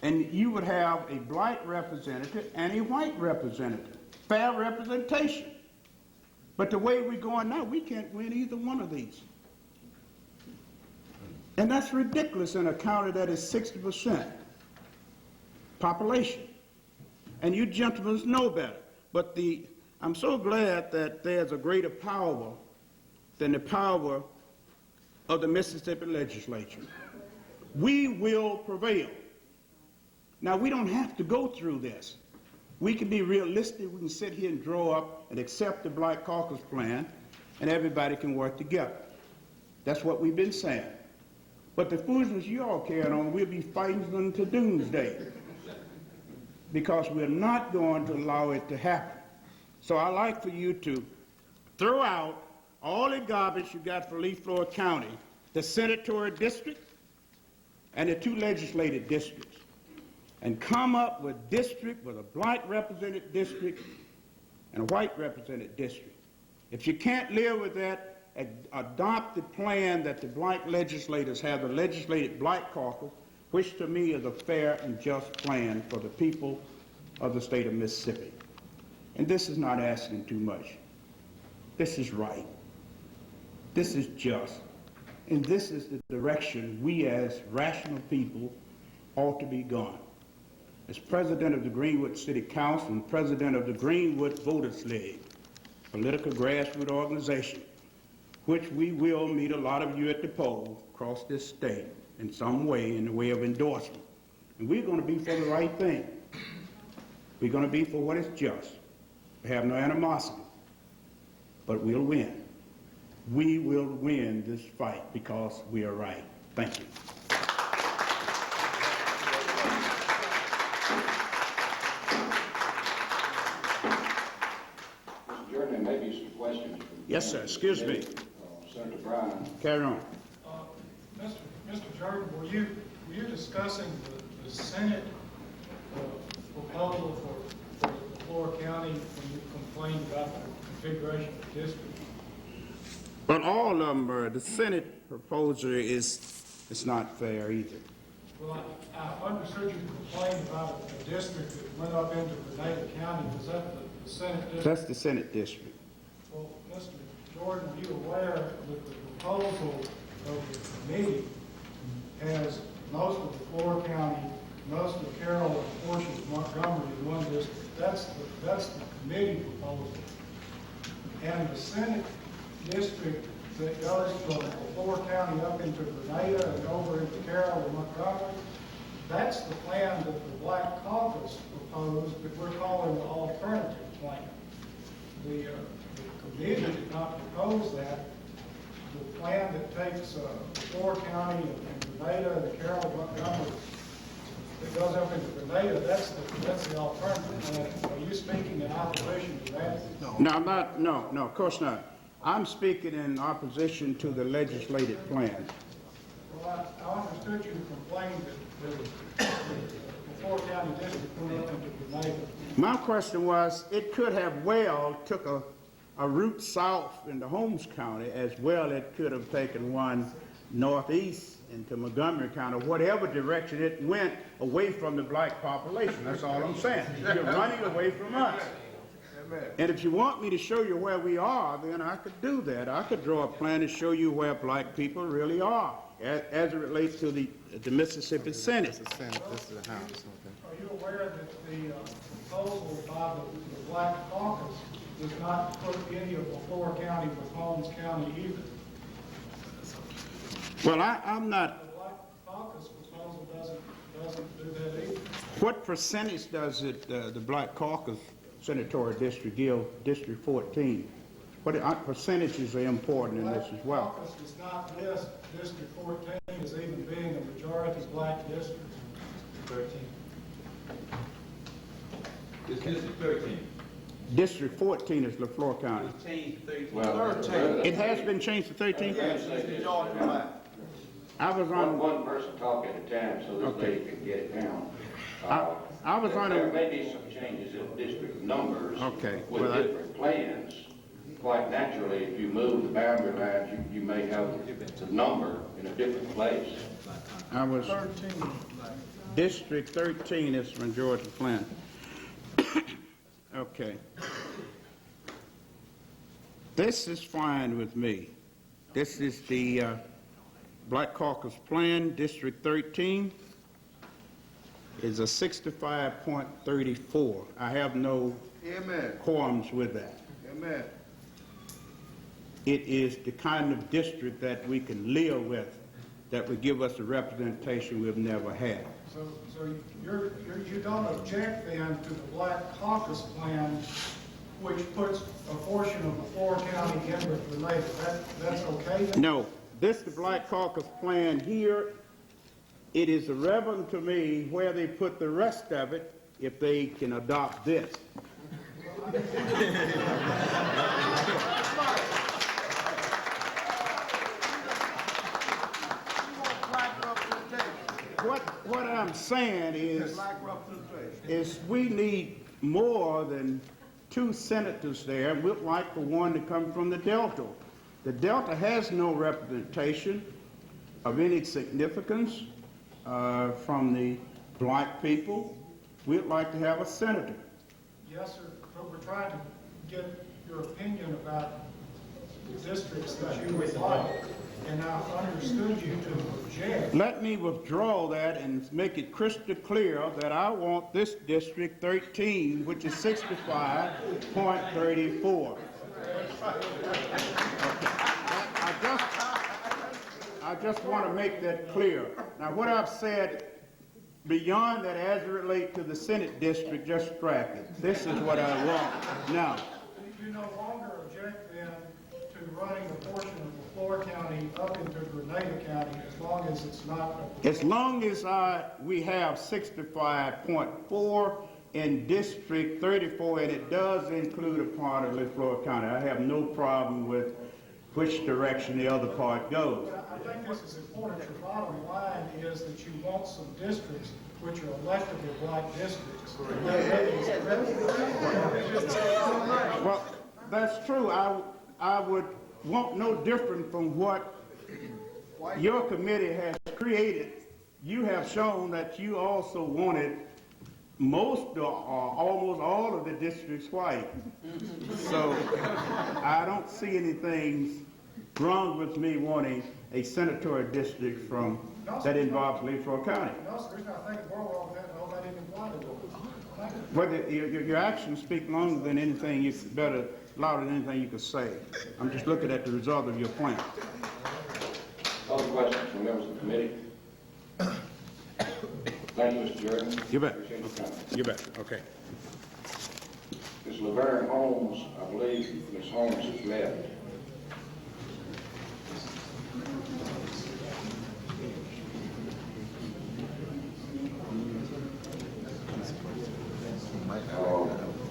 and you would have a black representative and a white representative. Fair representation. But the way we're going now, we can't win either one of these. And that's ridiculous in a county that is 60% population. And you gentlemen know better. But I'm so glad that there's a greater power than the power of the Mississippi legislature. We will prevail. Now, we don't have to go through this. We can be realistic. We can sit here and draw up and accept the Black Caucus Plan, and everybody can work together. That's what we've been saying. But the foolishness you all carrying on, we'll be fighting until doomsday, because we're not going to allow it to happen. So I'd like for you to throw out all the garbage you got for Leflore County, the senatorial district and the 2 legislative districts, and come up with a district with a black represented district and a white represented district. If you can't live with that, adopt the plan that the black legislators have, the legislative black caucus, which to me is a fair and just plan for the people of the state of Mississippi. And this is not asking too much. This is right. This is just. And this is the direction we as rational people ought to be going. As president of the Greenwood City Council and president of the Greenwood Voters League, political grassroots organization, which we will meet a lot of you at the polls across this state in some way in the way of endorsement. And we're going to be for the right thing. We're going to be for what is just. We have no animosity, but we'll win. We will win this fight because we are right. Thank you. Mr. Jordan, there may be some questions. Yes, sir. Excuse me. Senator Brown. Carry on. Mr. Jordan, were you discussing the Senate proposal for Floor County when you complained about the configuration of the district? But all of them are, the Senate proposal is not fair either. Well, I understood you complained about a district that went up into Grenada County. Was that the Senate district? That's the Senate district. Well, Mr. Jordan, are you aware that the proposal of the committee has most of the Floor County, most of Carroll, and portions of Montgomery in one district? That's the committee proposal. And the Senate district that goes from Floor County up into Grenada and over into Carroll and Montgomery, that's the plan that the Black Caucus proposed that we're calling the alternative plan. The committee did not propose that. The plan that takes Floor County and Grenada and Carroll and Montgomery that goes up into Grenada, that's the alternative plan. Are you speaking in opposition to that? No, I'm not. No, of course not. I'm speaking in opposition to the legislative plan. Well, I understood you complained that the Floor County district went up into Grenada. My question was, it could have well took a route south into Holmes County, as well it could have taken one northeast into Montgomery County, whatever direction it went away from the black population. That's all I'm saying. You're running away from us. And if you want me to show you where we are, then I could do that. I could draw a plan to show you where black people really are, as it relates to the Mississippi Senate. Are you aware that the proposal by the Black Caucus does not put any of the Floor County with Holmes County either? Well, I'm not. The Black Caucus proposal doesn't do that either. What percentage does it, the Black Caucus Senatorial District give District 14? What percentages are important in this as well? The Black Caucus does not list District 14 as even being a majority black district. 13. It's District 13. District 14 is LaFleur County. It's changed to 13. Well, 13. It has been changed to 13? I was on. One person talk at a time so this lady can get it down. I was on There may be some changes in district numbers. Okay. With different plans. Quite naturally, if you move the boundary lines, you may have the number in a different place. I was. 13. District 13 is from Georgia plan. Okay. This is fine with me. This is the Black Caucus plan. District 13 is a 65.34. I have no qualms with that. Amen. It is the kind of district that we can live with, that would give us a representation we've never had. So you don't object then to the Black Caucus plan, which puts a portion of the Floor County in with Grenada. That's okay then? No, this the Black Caucus plan here. It is irrelevant to me where they put the rest of it if they can adopt this. What I'm saying is we need more than 2 senators there. We'd like for one to come from the Delta. The Delta has no representation of any significance from the black people. We'd like to have a senator. Yes, sir, but we're trying to get your opinion about the districts that you would like, and I understood you to object. Let me withdraw that and make it crystal clear that I want this District 13, which is 65.34. I just want to make that clear. Now, what I've said beyond that as it relates to the Senate district, just strike it. This is what I want. Now, You no longer object then to running a portion of LaFleur County up into Grenada County as long as it's not. as long as we have 65.4 in District 34, and it does include a part of LaFleur County, I have no problem with which direction the other part goes. I think this is important. Your bottom line is that you want some districts which are electable black districts. Well, that's true. I would want no different from what your committee has created. You have shown that you also wanted most or almost all of the districts white. So I don't see anything wrong with me wanting a senatorial district from that involves LaFleur County. No, sir, there's not thinking more wrong than that. No, that even applied to it. Whether your actions speak longer than anything, you better louder than anything you could say. I'm just looking at the result of your plan. Other questions from members of the committee? Thank you, Mr. Jordan. You bet. Appreciate your comment. You bet. Okay. Ms. Laverne Holmes, I believe Ms. Holmes has left.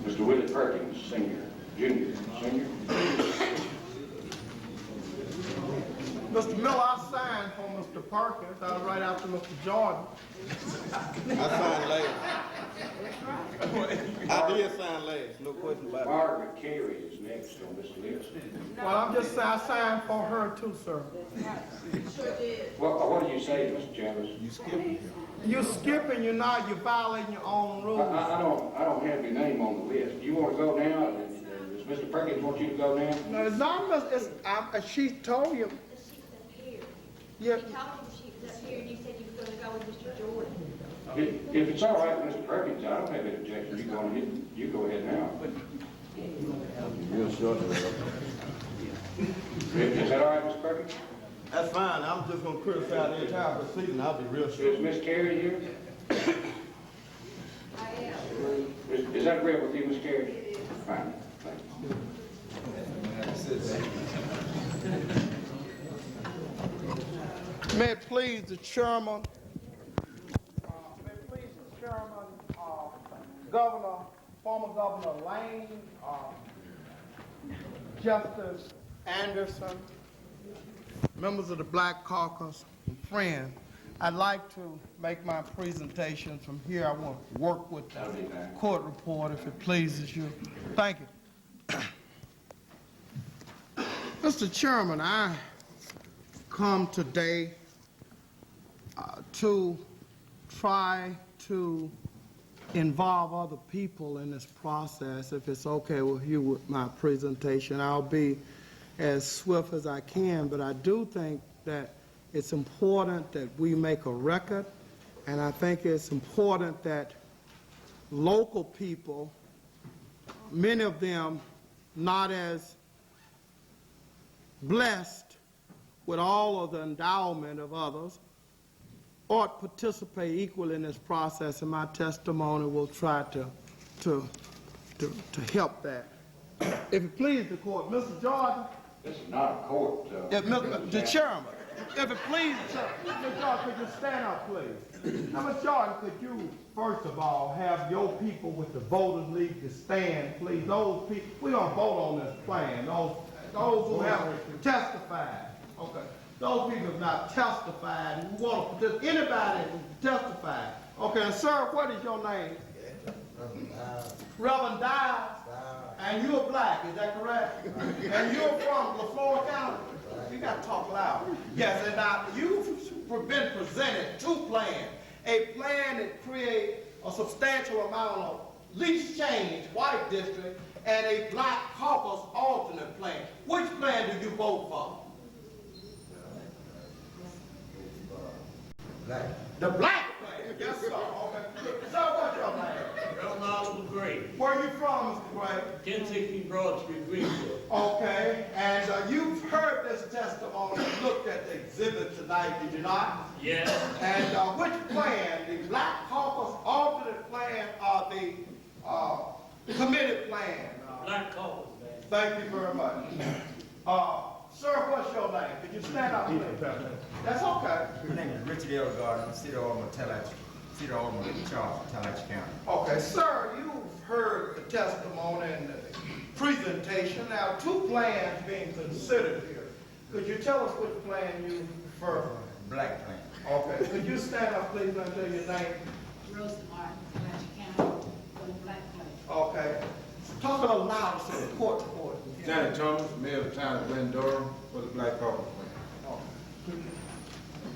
Mr. Willie Perkins, junior. Mr. Miller, I signed for Mr. Perkins. I was right after Mr. Jordan. I signed last. I did sign last, no question about it. Margaret Carey is next on this list. Well, I'm just saying I signed for her too, sir. Well, what do you say, Mr. Chambliss? You skipping. You're skipping, you're not, you're violating your own rules. I don't have your name on the list. You want to go now? Does Mr. Perkins want you to go now? No, it's not, she told you. Yeah. She told him she was up here and you said you were going to go with Mr. Jordan. If it's all right with Mr. Perkins, I don't have any objection. You go ahead now. Real short. Is that all right, Mr. Perkins? That's fine. I'm just going to criticize the entire proceeding. I'll be real short. Is Miss Carey here? I am. Is that agreeable with you, Miss Carey? It is. Fine. Thank you. May it please the chairman, former Governor Lane, Justice Anderson, members of the Black Caucus, and friends, I'd like to make my presentation from here. I want to work with the court report if it pleases you. Thank you. Mr. Chairman, I come today to try to involve other people in this process. If it's okay with you with my presentation, I'll be as swift as I can, but I do think that it's important that we make a record, and I think it's important that local people, many of them not as blessed with all of the endowment of others, ought to participate equally in this process, and my testimony will try to help that. If it please the court, Mr. Jordan. This is not a court. The chairman. If it please, Mr. Jordan, could you stand up, please? Now, Mr. Jordan, could you, first of all, have your people with the Voters League to stand, please? Those people, we're going to vote on this plan. Those who have testified. Okay. Those people have not testified. We want to, anybody testify. Okay, sir, what is your name? Reverend Dial. And you're black, is that correct? And you're from LaFleur County? You got to talk loud. Yes, and now you've been presented two plans. A plan that creates a substantial amount of least change, white district, and a black caucus alternate plan. Which plan do you vote for? Black. The black plan, yes sir. Okay. Sir, what's your name? Honorable Gray. Where are you from, Mr. Gray? 1060 Broad Street, Greenwood. Okay, and you've heard this testimony, looked at the exhibit tonight, did you not? Yes. And which plan, the black caucus alternate plan or the committed plan? Black caucus, man. Thank you very much. Sir, what's your name? Could you stand up, please? That's okay. My name is Richard L. Gardner, City Alderman, Charles, Tallahatchie County. Okay, sir, you've heard the testimony and the presentation. Now, two plans being considered here. Could you tell us which plan you prefer? Black plan. Okay, could you stand up, please, and tell your name? Rosa Martin, Tallahatchie County, for the black plan. Okay. Talk a little louder so the court reporter can hear. Johnny Thomas, Mayor of the Town of Glendora, for the Black Caucus plan.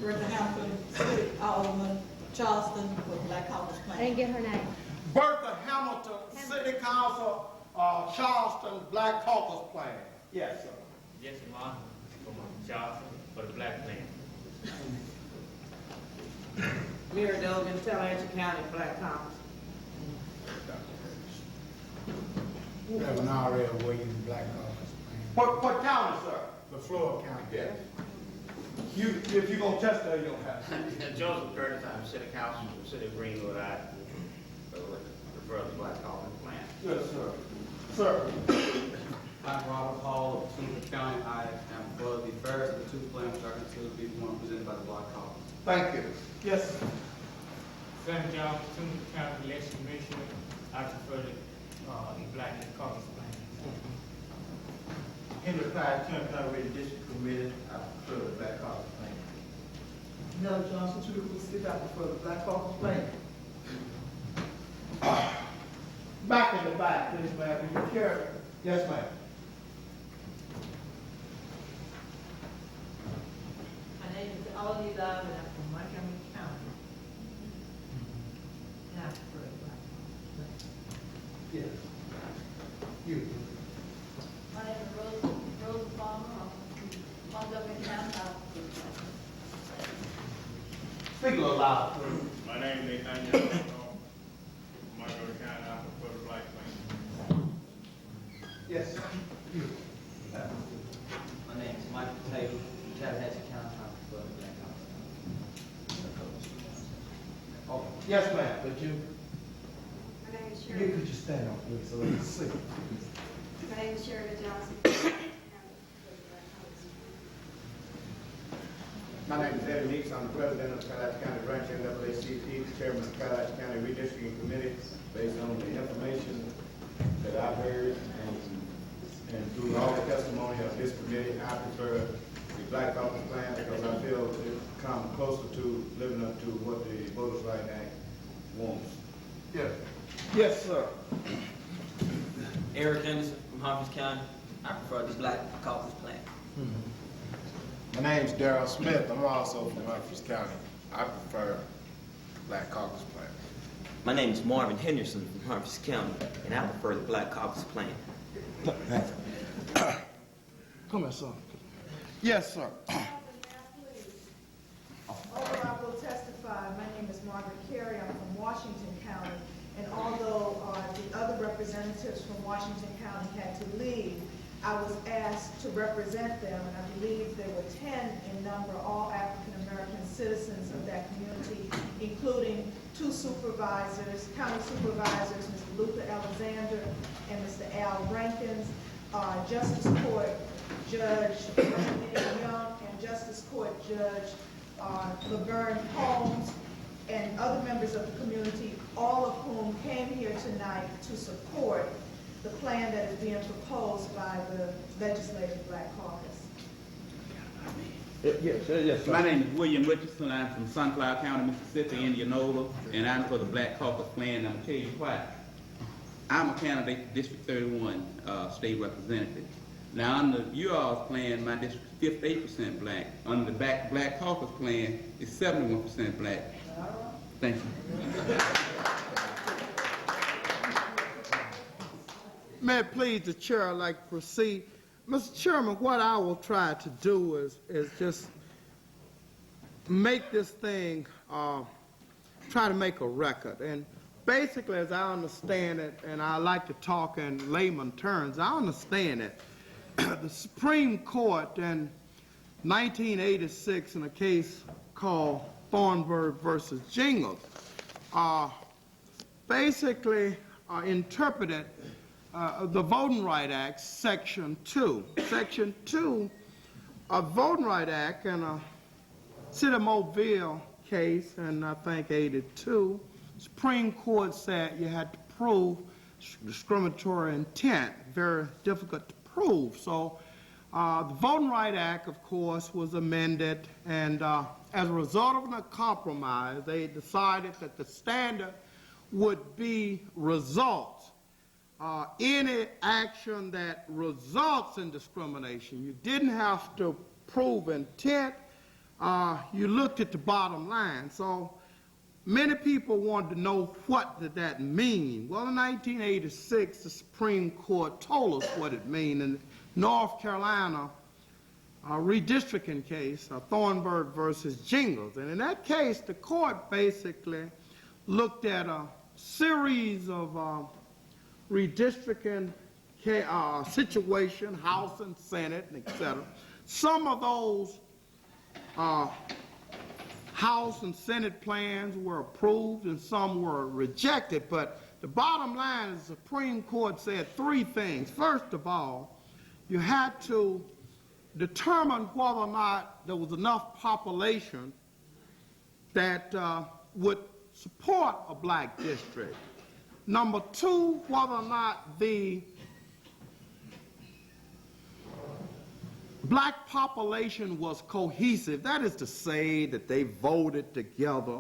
Bertha Hampton, City Alderman, Charleston, for the black caucus plan. I didn't get her name. Bertha Hamilton, City Council, Charleston, Black Caucus Plan. Yes, sir. Jesse Martin from Charleston for the black plan. Mary Duggan, Tallahatchie County, black caucus. Reverend R.L. Williams, Black Caucus. What county, sir? LaFleur County. Yes. If you're going to test her, you don't have to. Joseph Curtis, I'm City Council from the City of Greenwood. I prefer the Black Caucus plan. Yes, sir. Sir. I'm Robert Hall of Tunica County. I am for the first of the two plans which are considered to be the one presented by the Black Caucus. Thank you. Yes, sir. Senator Jones, Tunica County Election Commissioner. I prefer the black caucus plan. In reply to the District Committee, I prefer the Black Caucus plan. Miller Johnson, Tunica City, I prefer the black caucus plan. Back in the back, please, ma'am. Could you carry? Yes, ma'am. My name is Alvin, and I'm from Montgomery County. And I prefer the black caucus plan. Yes. You. My name is Rosa Palmer, I'm from Montgomery County. Speak a little louder, please. My name is Nathaniel from Margaret County. I prefer the black plan. Yes, sir. You. My name is Michael Taylor, from Tallahatchie County. I prefer the Black Caucus. Oh, yes, ma'am. Could you? My name is You Shirley. could you stand up, please, so we can see. My name is Shirley Johnson. My name is Eddie Meeks. I'm the president of Tallahatchie County Branch NAACP, chairman of the Tallahatchie County Redistricting Committee. Based on the information that I've heard and through all the testimony of this committee, I prefer the Black Caucus plan because I feel it comes closer to living up to what the Voters' Rights Act wants. Yes. Yes, sir. Eric Henderson from Harvest County. I prefer the Black Caucus plan. My name's Darrell Smith. I'm also from Humphreys County. I prefer Black Caucus plan. My name is Marvin Henderson from Harvest County, and I prefer the Black Caucus plan. Come here, son. Yes, sir. Although I will testify, my name is Margaret Carey, I'm from Washington County, and although the other representatives from Washington County had to leave, I was asked to represent them, and I believe there were 10 in number, all African-American citizens of that community, including 2 supervisors, county supervisors, Mr. Luther Alexander and Mr. Al Rankins, Justice Court Judge Young, and Justice Court Judge Laverne Holmes, and other members of the community, all of whom came here tonight to support the plan that is being proposed by the Legislative Black Caucus. Yes, My name is William Richardson. I'm from St. Cloud County, Mississippi, Indianola, and I'm for the Black Caucus plan. And I'm going to tell you why. I'm a candidate for District 31 state representative. Now, under you all's plan, my district is 58% black. Under the Black Caucus plan, it's 71% black. Thank you. May it please the chair, I'd like to proceed. Mr. Chairman, what I will try to do is just make this thing, try to make a record. And basically, as I understand it, and I like to talk in layman terms, I understand it. The Supreme Court in 1986 in a case called Thornburg versus Jingles basically interpreted the Voting Rights Act, Section 2. Section 2 of the Voting Rights Act in a City of Mobile case in, I think, 82, Supreme Court said you had to prove discriminatory intent, very difficult to prove. So the Voting Rights Act, of course, was amended, and as a result of a compromise, they decided that the standard would be results. Any action that results in discrimination, you didn't have to prove intent, you looked at the bottom line. So many people wanted to know what did that mean. Well, in 1986, the Supreme Court told us what it means. In North Carolina, a redistricting case, Thornburg versus Jingles. And in that case, the court basically looked at a series of redistricting situation, House and Senate, and et cetera. Some of those House and Senate plans were approved and some were rejected, but the bottom line is the Supreme Court said three things. First of all, you had to determine whether or not there was enough population that would support a black district. Number two, whether or not the black population was cohesive. That is to say that they voted together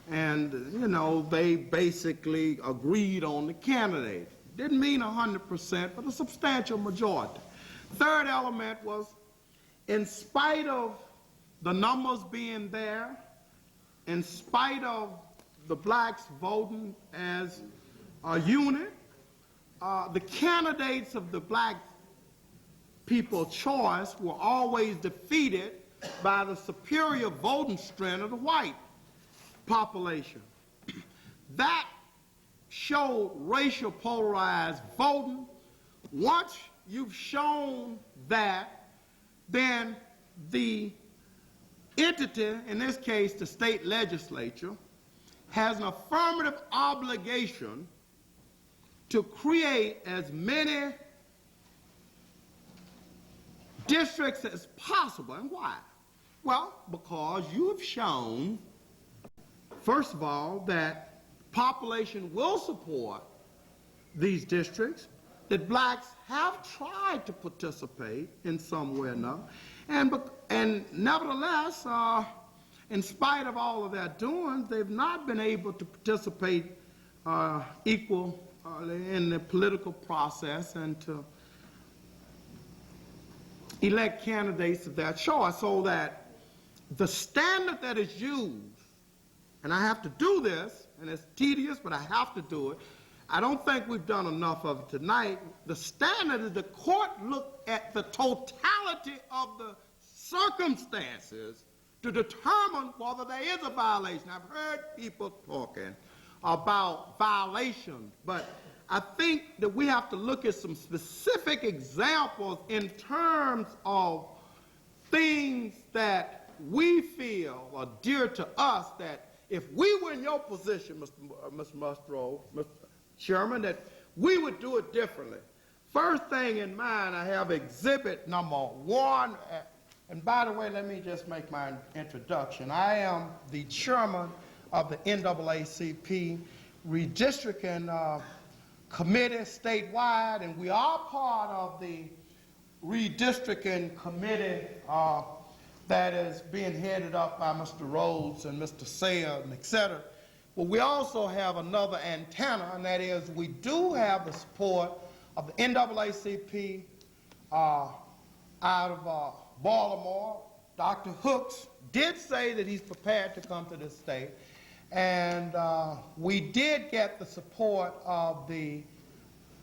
and, you know, they basically agreed on the candidate. Didn't mean 100%, but a substantial majority. Third element was, in spite of the numbers being there, in spite of the blacks voting as a unit, the candidates of the black people's choice were always defeated by the superior voting strength of the white population. That showed racial polarized voting. Once you've shown that, then the entity, in this case the state legislature, has an affirmative obligation to create as many districts as possible. And why? Well, because you have shown, first of all, that population will support these districts, that blacks have tried to participate in some way or another, and nevertheless, in spite of all of their doings, they've not been able to participate equally in the political process and to elect candidates of their choice, so that the standard that is used, and I have to do this, and it's tedious, but I have to do it. I don't think we've done enough of it tonight. The standard is the court looked at the totality of the circumstances to determine whether there is a violation. I've heard people talking about violations, but I think that we have to look at some specific examples in terms of things that we feel are dear to us, that if we were in your position, Mr. Musgrove, Mr. Chairman, that we would do it differently. First thing in mind, I have exhibit number 1. And by the way, let me just make my introduction. I am the chairman of the NAACP redistricting committee statewide, and we are part of the redistricting committee that is being headed up by Mr. Rhodes and Mr. Sayre, and et cetera. Well, we also have another antenna, and that is we do have the support of the NAACP out of Baltimore. Dr. Hooks did say that he's prepared to come to this state, and we did get the support of the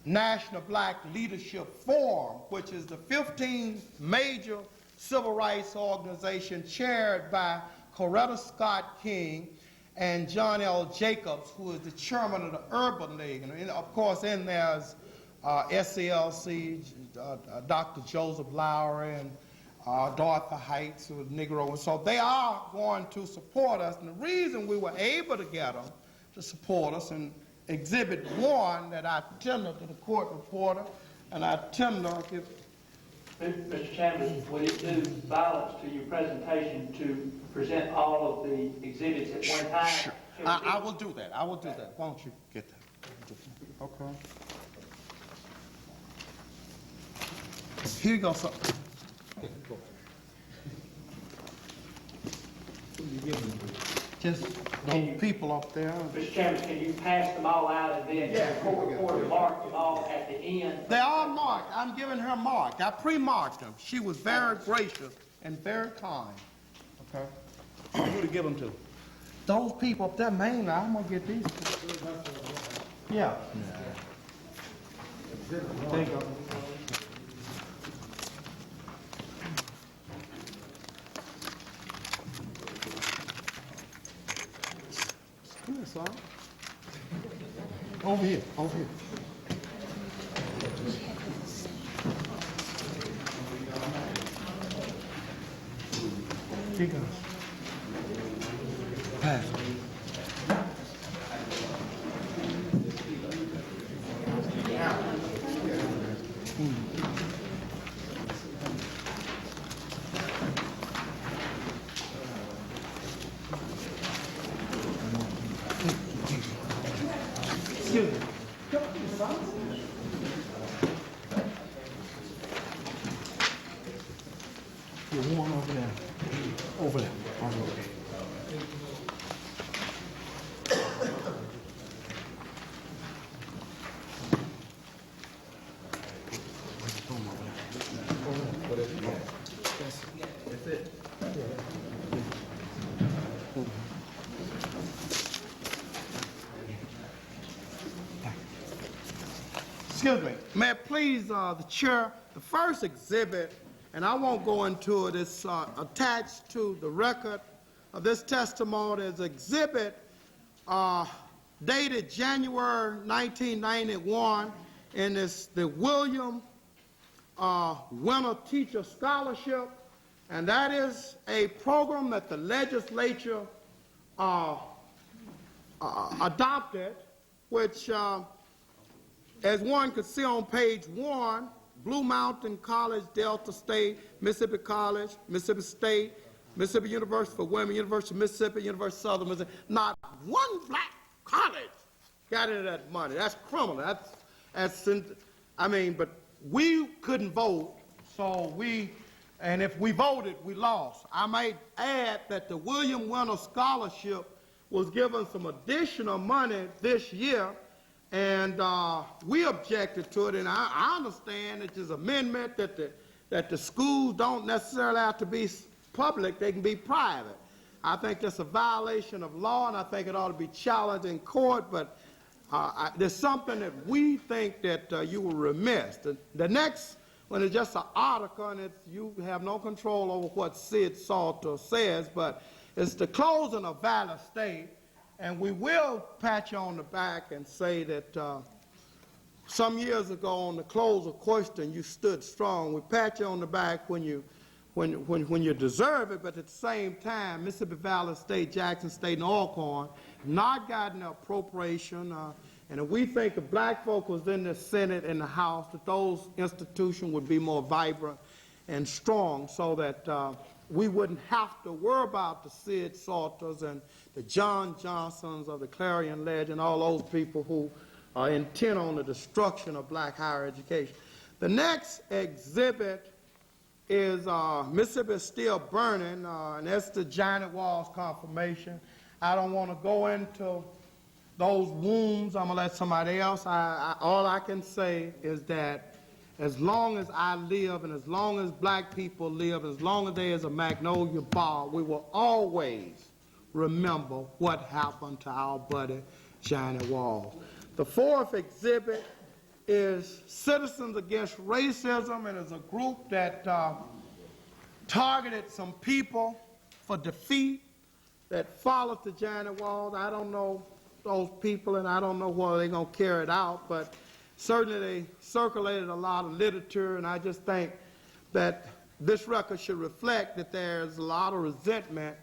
National Black Leadership Forum, which is the 15th major civil rights organization chaired by Coretta Scott King and John L. Jacobs, who is the chairman of the Urban League. And of course, in there's SCLC, Dr. Joseph Lowry, and Dorothy Heights, who is Negro. And so they are going to support us. And the reason we were able to get them to support us, in Exhibit 1 that I tender to the court reporter, and I tender if Mr. Chambliss, would it do violence to your presentation to present all of the exhibits at one time? Sure. I will do that. I will do that. Why don't you get that? Okay. Here you go, sir. Just those people up there. Mr. Chambliss, can you pass them all out and then the court reporter mark them all at the end? They are marked. I'm giving her marked. I pre-marked them. She was very gracious and very kind. Okay. Who to give them to? Those people up there, mainly. I'm gonna get these. Yeah. There you go. Here, son. Over here, over here. Here goes. Pass. Excuse me. You're one over there. Over there. Over there. That's it. Excuse me. May it please the chair, the first exhibit, and I won't go into it, it's attached to the record of this testimony, is exhibit dated January 1991, and it's the William Winter Teacher Scholarship, and that is a program that the legislature adopted, which as one could see on page 1, Blue Mountain College, Delta State, Mississippi College, Mississippi State, Mississippi University for Women, University of Mississippi, University of Southern Mississippi. Not one black college got into that money. That's criminal. But we couldn't vote, so and if we voted, we lost. I might add that the William Winter Scholarship was given some additional money this year, and we objected to it, and I understand it's an amendment that the schools don't necessarily have to be public, they can be private. I think that's a violation of law, and I think it ought to be challenged in court, but there's something that we think that you were remiss. The next one is just an article, and you have no control over what Sid Salter says, but it's the closing of Valley State. And we will pat you on the back and say that some years ago on the closer question, you stood strong. We pat you on the back when you deserve it, but at the same time, Mississippi Valley State, Jackson State, and Alcorn not gotten an appropriation. And if we think if black folk was in the Senate and the House, that those institutions would be more vibrant and strong so that we wouldn't have to worry about the Sid Salters and the John Johnsons of the Clarion Ledger and all those people who are intent on the destruction of black higher education. The next exhibit is Mississippi is Still Burning, and that's the Johnny Walls confirmation. I don't want to go into those wounds, I'm going to let somebody else. All I can say is that as long as I live and as long as black people live, as long as there is a Magnolia Bar, we will always remember what happened to our buddy Johnny Walls. The fourth exhibit is Citizens Against Racism, and it's a group that targeted some people for defeat that followed the Johnny Walls. I don't know those people, and I don't know whether they're going to carry it out, but certainly they circulated a lot of literature, and I just think that this record should reflect that there's a lot of resentment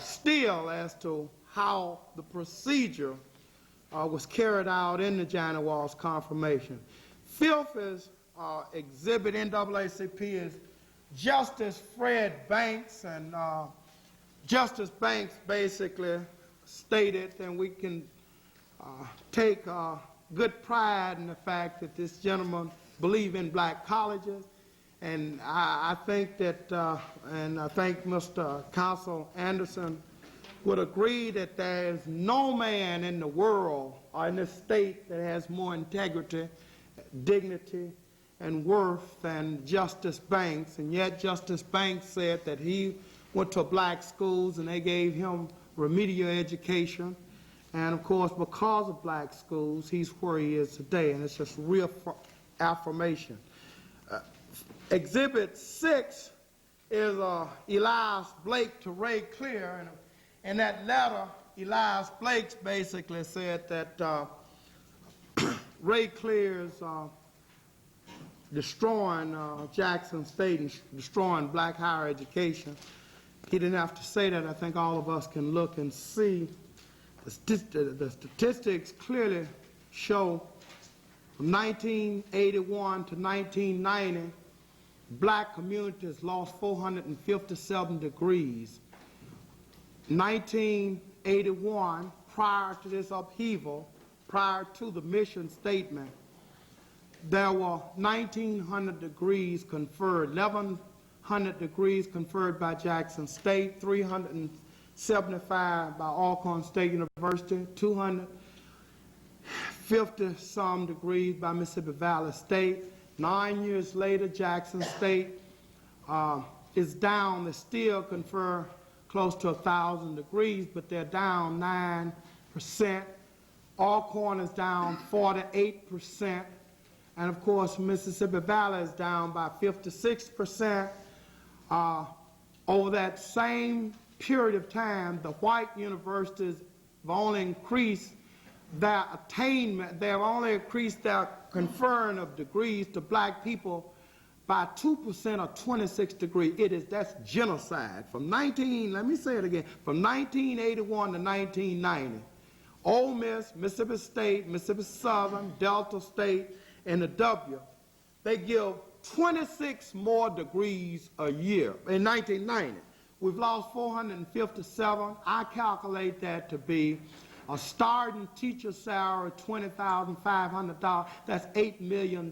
still as to how the procedure was carried out in the Johnny Walls confirmation. Fifth is exhibit NAACP is Justice Fred Banks, and Justice Banks basically stated, and we can take good pride in the fact that this gentleman believed in black colleges, and I think that, and I think Mr. Counsel Anderson would agree that there is no man in the world or in this state that has more integrity, dignity, and worth than Justice Banks. And yet Justice Banks said that he went to black schools and they gave him remedial education. And of course, because of black schools, he's where he is today, and it's just real affirmation. Exhibit 6 is Elias Blake to Ray Clear, and in that letter, Elias Blake basically said that Ray Clear's destroying Jackson State and destroying black higher education. He didn't have to say that. I think all of us can look and see the statistics clearly show from 1981 to 1990, black communities lost 457 degrees. 1981, prior to this upheaval, prior to the mission statement, there were 1,900 degrees conferred, 1,100 degrees conferred by Jackson State, 375 by Alcorn State University, 250-some degrees by Mississippi Valley State. 9 years later, Jackson State is down. They still confer close to 1,000 degrees, but they're down 9%. Alcorn is down 48%. And of course, Mississippi Valley is down by 56%. Over that same period of time, the white universities have only increased their attainment, they have only increased their conferring of degrees to black people by 2% or 26 degrees. That's genocide. From 1981 to 1990, Ole Miss, Mississippi State, Mississippi Southern, Delta State, and the W, they give 26 more degrees a year. In 1990, we've lost 457. I calculate that to be a starting teacher salary, $20,500. That's $8 million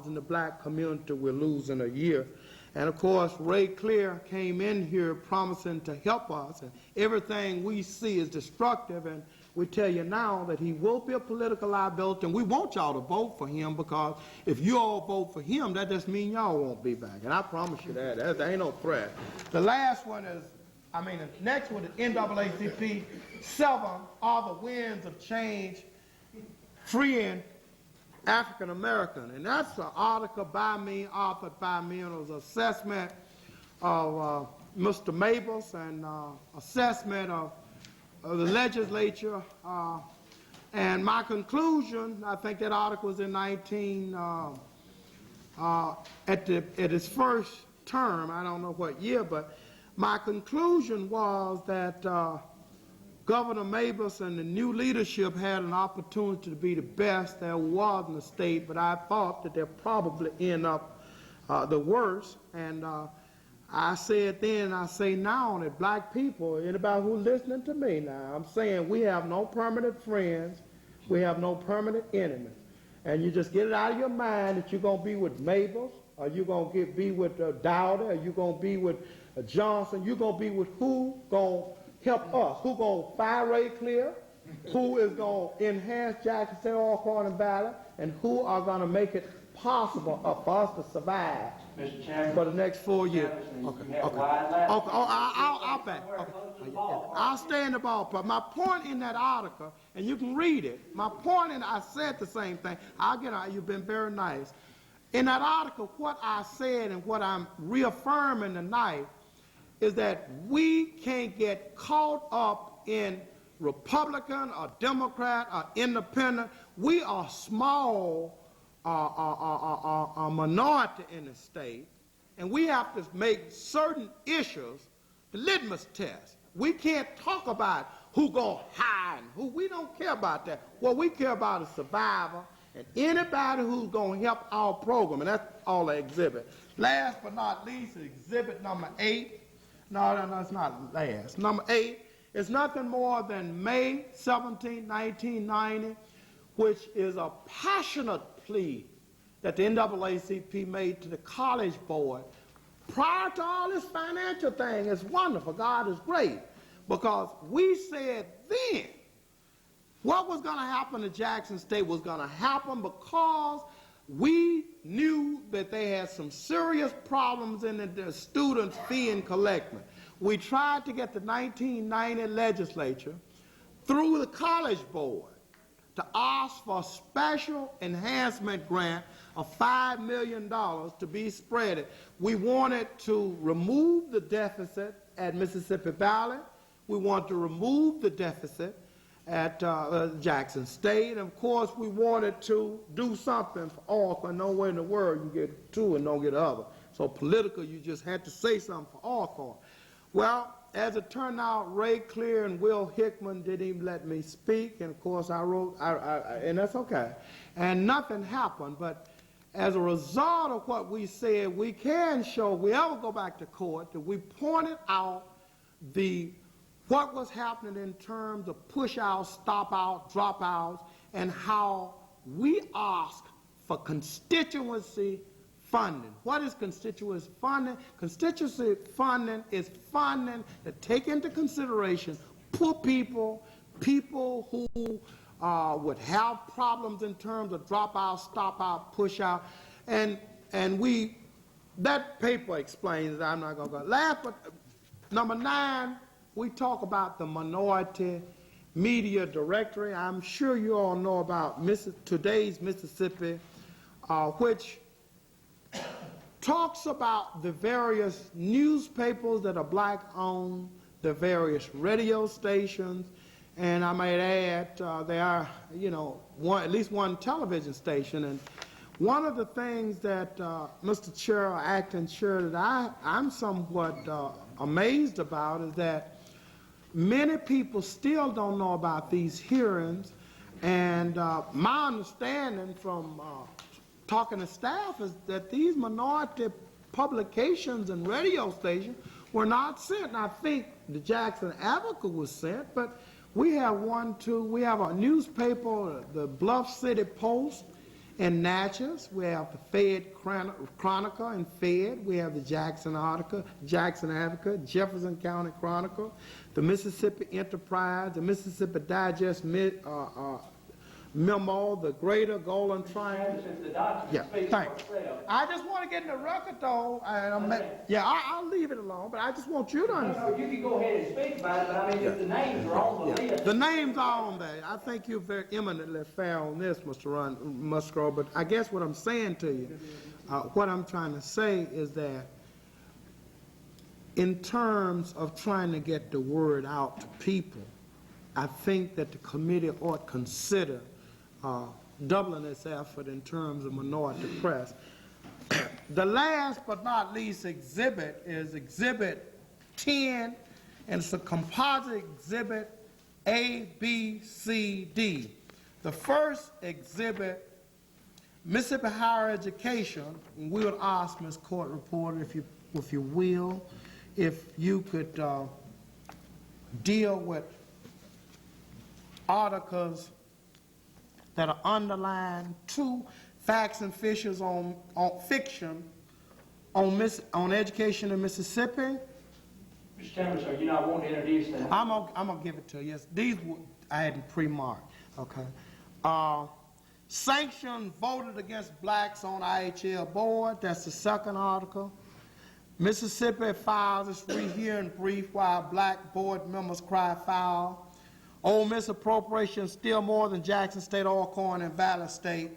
in the black community we're losing a year. And of course, Ray Clear came in here promising to help us, and everything we see is destructive, and we tell you now that he will be a political liability, and we want y'all to vote for him, because if you all vote for him, that just means y'all won't be back. And I promise you that. There ain't no threat. The last one is, the next one is NAACP 7, Are the Winds of Change Freeing African American? And that's an article by me, authored by me, and it was an assessment of Mr. Mabus and assessment of the legislature. And my conclusion, I think that article was in at its first term, I don't know what year, but my conclusion was that Governor Mabus and the new leadership had an opportunity to be the best there was in the state, but I thought that they'll probably end up the worst. And I said then, and I say now, that black people, anybody who's listening to me now, I'm saying we have no permanent friends, we have no permanent enemies. And you just get it out of your mind that you're going to be with Mabus, or you're going to be with Dowdy, or you're going to be with Johnson. You're going to be with who going to help us, who going to fire Ray Clear, who is going to enhance Jackson State Oil Corn Valley, and who are going to make it possible for us to survive Mr. Chairman, for the next 4 years. Okay. I'll back. I'll stay in the ballpark. My point in that article, and you can read it, my point, and I said the same thing. You've been very nice. In that article, what I said and what I'm reaffirming tonight is that we can't get caught up in Republican or Democrat or Independent. We are small, a minority in the state, and we have to make certain issues the litmus test. We can't talk about who gonna hide and who. We don't care about that. What we care about is survival and anybody who's gonna help our program, and that's all I exhibit. Last but not least, exhibit number 8. No, it's not last. Number 8 is nothing more than May 17, 1990, which is a passionate plea that the NAACP made to the College Board prior to all this financial thing. It's wonderful. God is great. Because we said then what was going to happen to Jackson State was going to happen because we knew that they had some serious problems in the student fee and collectment. We tried to get the 1990 legislature through the College Board to ask for a special enhancement grant of $5 million to be spread. We wanted to remove the deficit at Mississippi Valley. We want to remove the deficit at Jackson State. And of course, we wanted to do something for Arkansas. Nowhere in the world you get two and don't get the other. So political, you just had to say something for Arkansas. Well, as it turned out, Ray Clear and Will Hickman didn't even let me speak. And of course, I wrote, and that's okay. And nothing happened. But as a result of what we said, we can show, if we ever go back to court, that we pointed out what was happening in terms of push-outs, stop-outs, drop-outs, and how we asked for constituency funding. What is constituency funding? Constituency funding is funding that take into consideration poor people, people who would have problems in terms of drop-out, stop-out, push-out, and that paper explains it. I'm not going to go. Last but number 9. We talk about the Minority Media Directory. I'm sure you all know about Today's Mississippi, which talks about the various newspapers that are black-owned, the various radio stations, and I might add there are, at least one television station. And one of the things that Mr. Chair, Acting Chair, that I'm somewhat amazed about is that many people still don't know about these hearings, and my understanding from talking to staff is that these minority publications and radio stations were not sent. And I think the Jackson Advocate was sent, but we have we have a newspaper, the Bluff City Post in Natchez. We have the Fayette Chronicle in Fayette. We have the Jackson Advocate, Jefferson County Chronicle, the Mississippi Enterprise, the Mississippi Digest Memo, the Greater Golden Triangle. Yeah, thanks. I just want to get in the record, though. I'll leave it alone, but I just want you to understand. No, you can go ahead and speak about it, but I mean, the names are on the list. The names are on there. I think you're very eminently fair on this, Mr. Musgrove, but I guess what I'm saying to you, what I'm trying to say is that in terms of trying to get the word out to people, I think that the committee ought to consider doubling its effort in terms of minority press. The last but not least exhibit is Exhibit 10, and it's a composite exhibit A, B, C, D. The first exhibit, Mississippi Higher Education, and we would ask Ms. Court Reporter, if you will, if you could deal with articles that are underlined, 2 facts and figures on fiction on education in Mississippi, Mr. Chambliss, are you not wanting to introduce that? I'm gonna give it to you. Yes, these I had pre-marked. Okay. Sanction voted against blacks on IHL board. That's the second article. Mississippi files its rehearing brief while black board members cry foul. Ole Miss appropriation still more than Jackson State, Alcorn, and Valley State.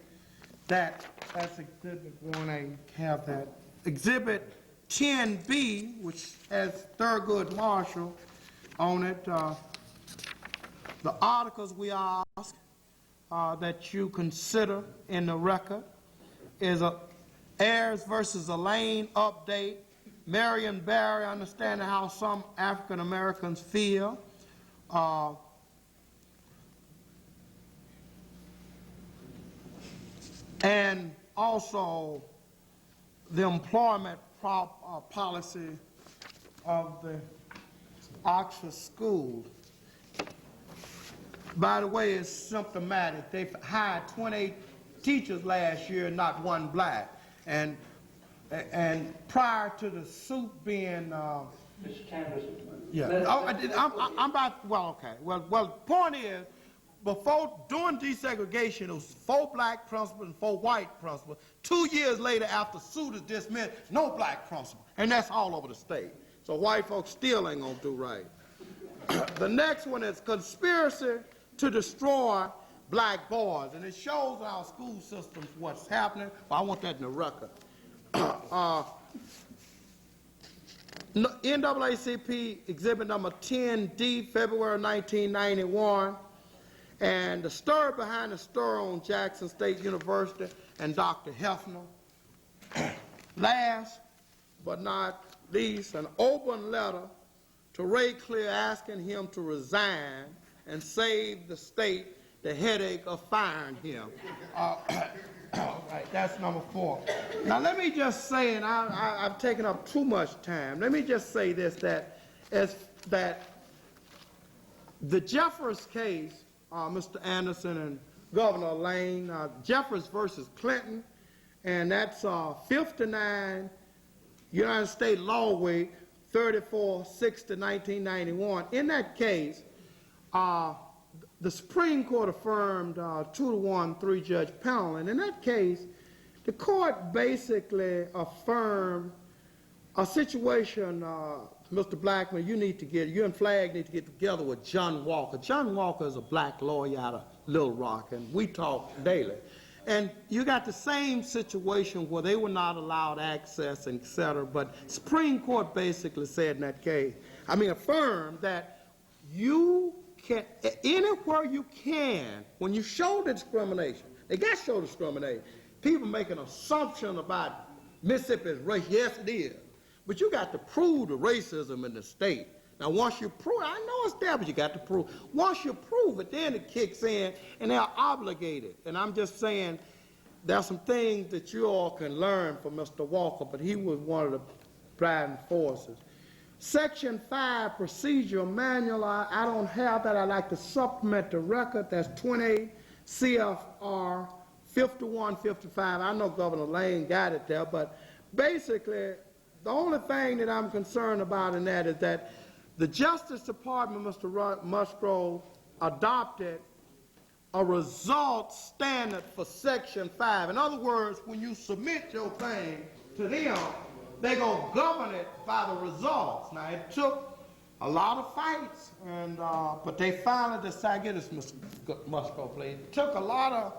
That's Exhibit 1A. Have that. Exhibit 10B, which has Thurgood Marshall on it. The articles we ask that you consider in the record is a Ayers versus Elaine update, Marion Barry, understanding how some African Americans feel, and also the employment policy of the Oxford School. By the way, it's symptomatic. They hired 28 teachers last year, not one black. And prior to the suit being, Mr. Chambliss. yeah. I'm about. Well, okay. Well, the point is, during desegregation, it was 4 black principals and 4 white principals. 2 years later, after suit is dismissed, no black principal, and that's all over the state. So white folks still ain't gonna do right. The next one is conspiracy to destroy black boys, and it shows in our school systems what's happening. Well, I want that in the record. NAACP exhibit number 10D, February 1991, and the story behind the story on Jackson State University and Dr. Hefner. Last but not least, an open letter to Ray Clear asking him to resign and save the state the headache of firing him. All right, that's number 4. Now let me just say, and I've taken up too much time, let me just say this, that the Jeffers case, Mr. Anderson and Governor Lane, Jeffers versus Clinton, and that's 59 United States Law Week 34-60, 1991. In that case, the Supreme Court affirmed 2-1, 3-judge panel, and in that case, the court basically affirmed a situation. Mr. Blackman, you and Flagg need to get together with John Walker. John Walker is a black lawyer out of Little Rock, and we talk daily. And you got the same situation where they were not allowed access, et cetera, but Supreme Court basically said in that case, affirmed that you can, anywhere you can, when you show discrimination, they got to show discrimination. People make an assumption about Mississippi's race. Yes, it is. But you got to prove the racism in the state. Now, once you prove, I know it's there, but you got to prove. Once you prove it, then it kicks in, and they're obligated. And I'm just saying, there's some things that you all can learn from Mr. Walker, but he was one of the driving forces. Section 5 procedural manual, I don't have that. I'd like to supplement the record. That's 28 CFR 5155. I know Governor Lane got it there, but basically, the only thing that I'm concerned about in that is that the Justice Department, Mr. Musgrove, adopted a result standard for Section 5. In other words, when you submit your thing to them, they're going to govern it by the results. Now, it took a lot of fights, and but they finally decided, get this, Mr. Musgrove, please. It took a lot of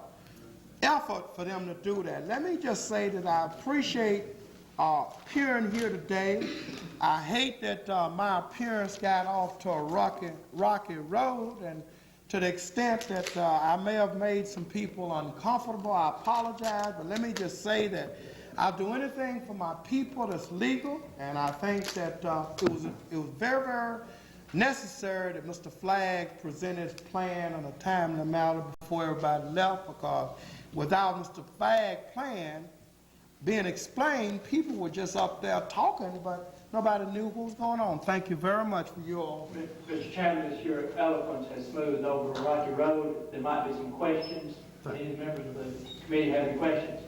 effort for them to do that. Let me just say that I appreciate appearing here today. I hate that my appearance got off to a rocky road, and to the extent that I may have made some people uncomfortable, I apologize, but let me just say that I'll do anything for my people that's legal, and I think that it was very, very necessary that Mr. Flagg presented his plan on a timely manner before everybody left, because without Mr. Flagg's plan being explained, people were just up there talking, but nobody knew what was going on. Thank you very much for you all. Mr. Chambliss, your eloquence has smoothed over a rocky road. There might be some questions. Any members of the committee have any questions?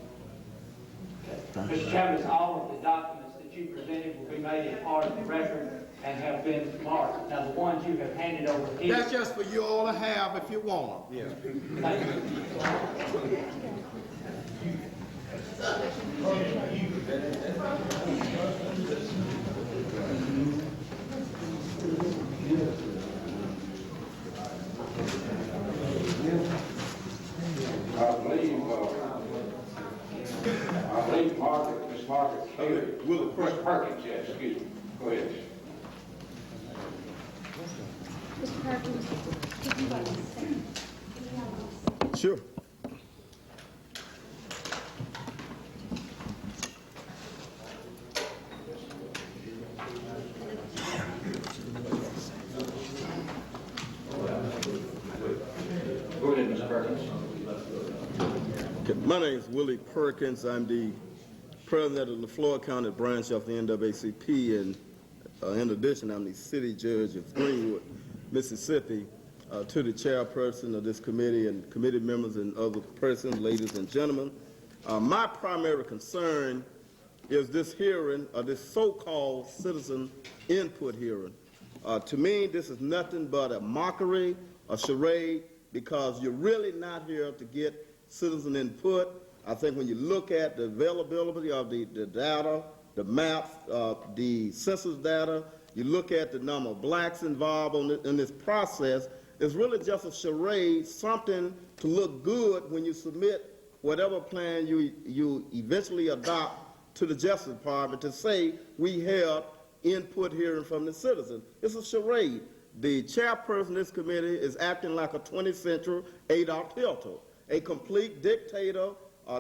Okay. Mr. Chambliss, all of the documents that you presented will be made a part of the record and have have been marked. Now, the ones you have handed over here. That's just for you all to have if you want them. Yeah. Thank you. I believe Margaret, Miss Margaret Carey. Willie Perkins, yes, excuse me. Go ahead. Mr. Perkins, could you like to say? Sure. Go ahead, Mr. Perkins. Okay, my name is Willie Perkins. I'm the president of the Florida County branch of the NAACP, and in addition, I'm the city judge of Greenwood, Mississippi. To the chairperson of this committee and committee members and other persons, ladies and gentlemen, my primary concern is this hearing, this so-called citizen input hearing. To me, this is nothing but a mockery, a charade, because you're really not here to get citizen input. I think when you look at the availability of the data, the maps, the census data, you look at the number of blacks involved in this process, it's really just a charade, something to look good when you submit whatever plan you eventually adopt to the Justice Department to say we have input hearing from the citizen. It's a charade. The chairperson of this committee is acting like a 20th century Adolf Hitler, a complete dictator,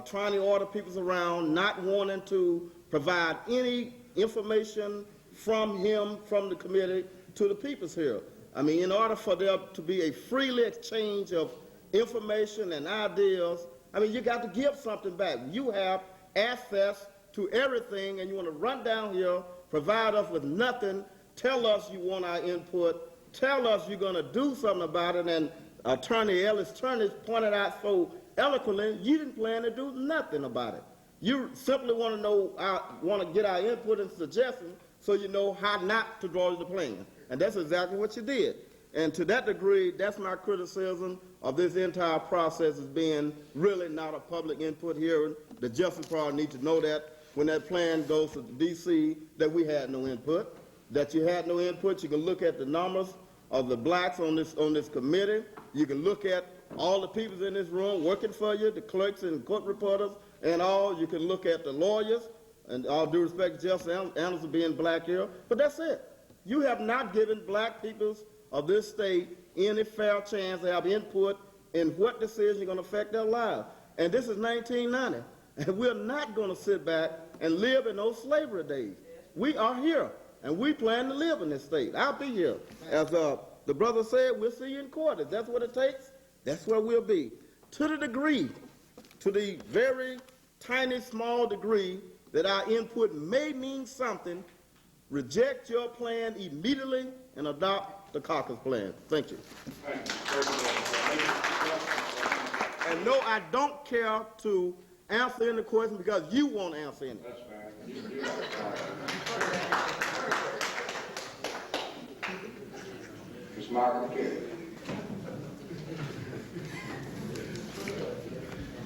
trying to order people around, not wanting to provide any information from him, from the committee, to the peoples here. I mean, in order for there to be a freely exchange of information and ideas, I mean, you got to give something back. You have access to everything, and you want to run down here, provide us with nothing, tell us you want our input, tell us you're going to do something about it, and Attorney Ellis Turnage pointed out so eloquently, you didn't plan to do nothing about it. You simply want to know, want to get our input and suggestions so you know how not to draw the plan. And that's exactly what you did. And to that degree, that's my criticism of this entire process as being really not a public input hearing. The Justice Department needs to know that when that plan goes to D.C. that we had no input, that you had no input. You can look at the numbers of the blacks on this committee. You can look at all the people in this room working for you, the clerks and court reporters and all. You can look at the lawyers, and all due respect to Justice Anderson being black here, but that's it. You have not given black peoples of this state any fair chance to have input in what decisions are going to affect their lives. And this is 1990, and we're not going to sit back and live in those slavery days. We are here, and we plan to live in this state. I'll be here. As the brother said, we'll see you in court. If that's what it takes, that's where we'll be. To the degree, to the very tiny, small degree that our input may mean something, reject your plan immediately and adopt the caucus plan. Thank you. And no, I don't care to answer any questions because you won't answer any. That's fine. Ms. Margaret Carey.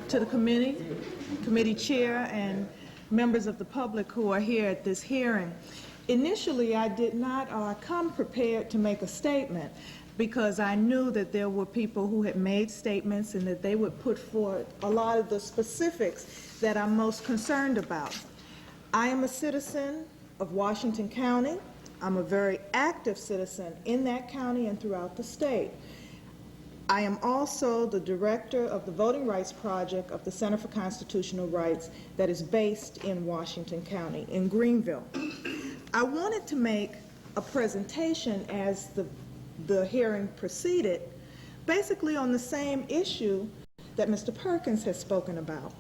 To the committee chair, and members of the public who are here at this hearing. Initially, I did not come prepared to make a statement because I knew that there were people who had made statements and that they would put forth a lot of the specifics that I'm most concerned about. I am a citizen of Washington County. I'm a very active citizen in that county and throughout the state. I am also the director of the Voting Rights Project of the Center for Constitutional Rights that is based in Washington County, in Greenville. I wanted to make a presentation as the hearing proceeded, basically on the same issue that Mr. Perkins has spoken about.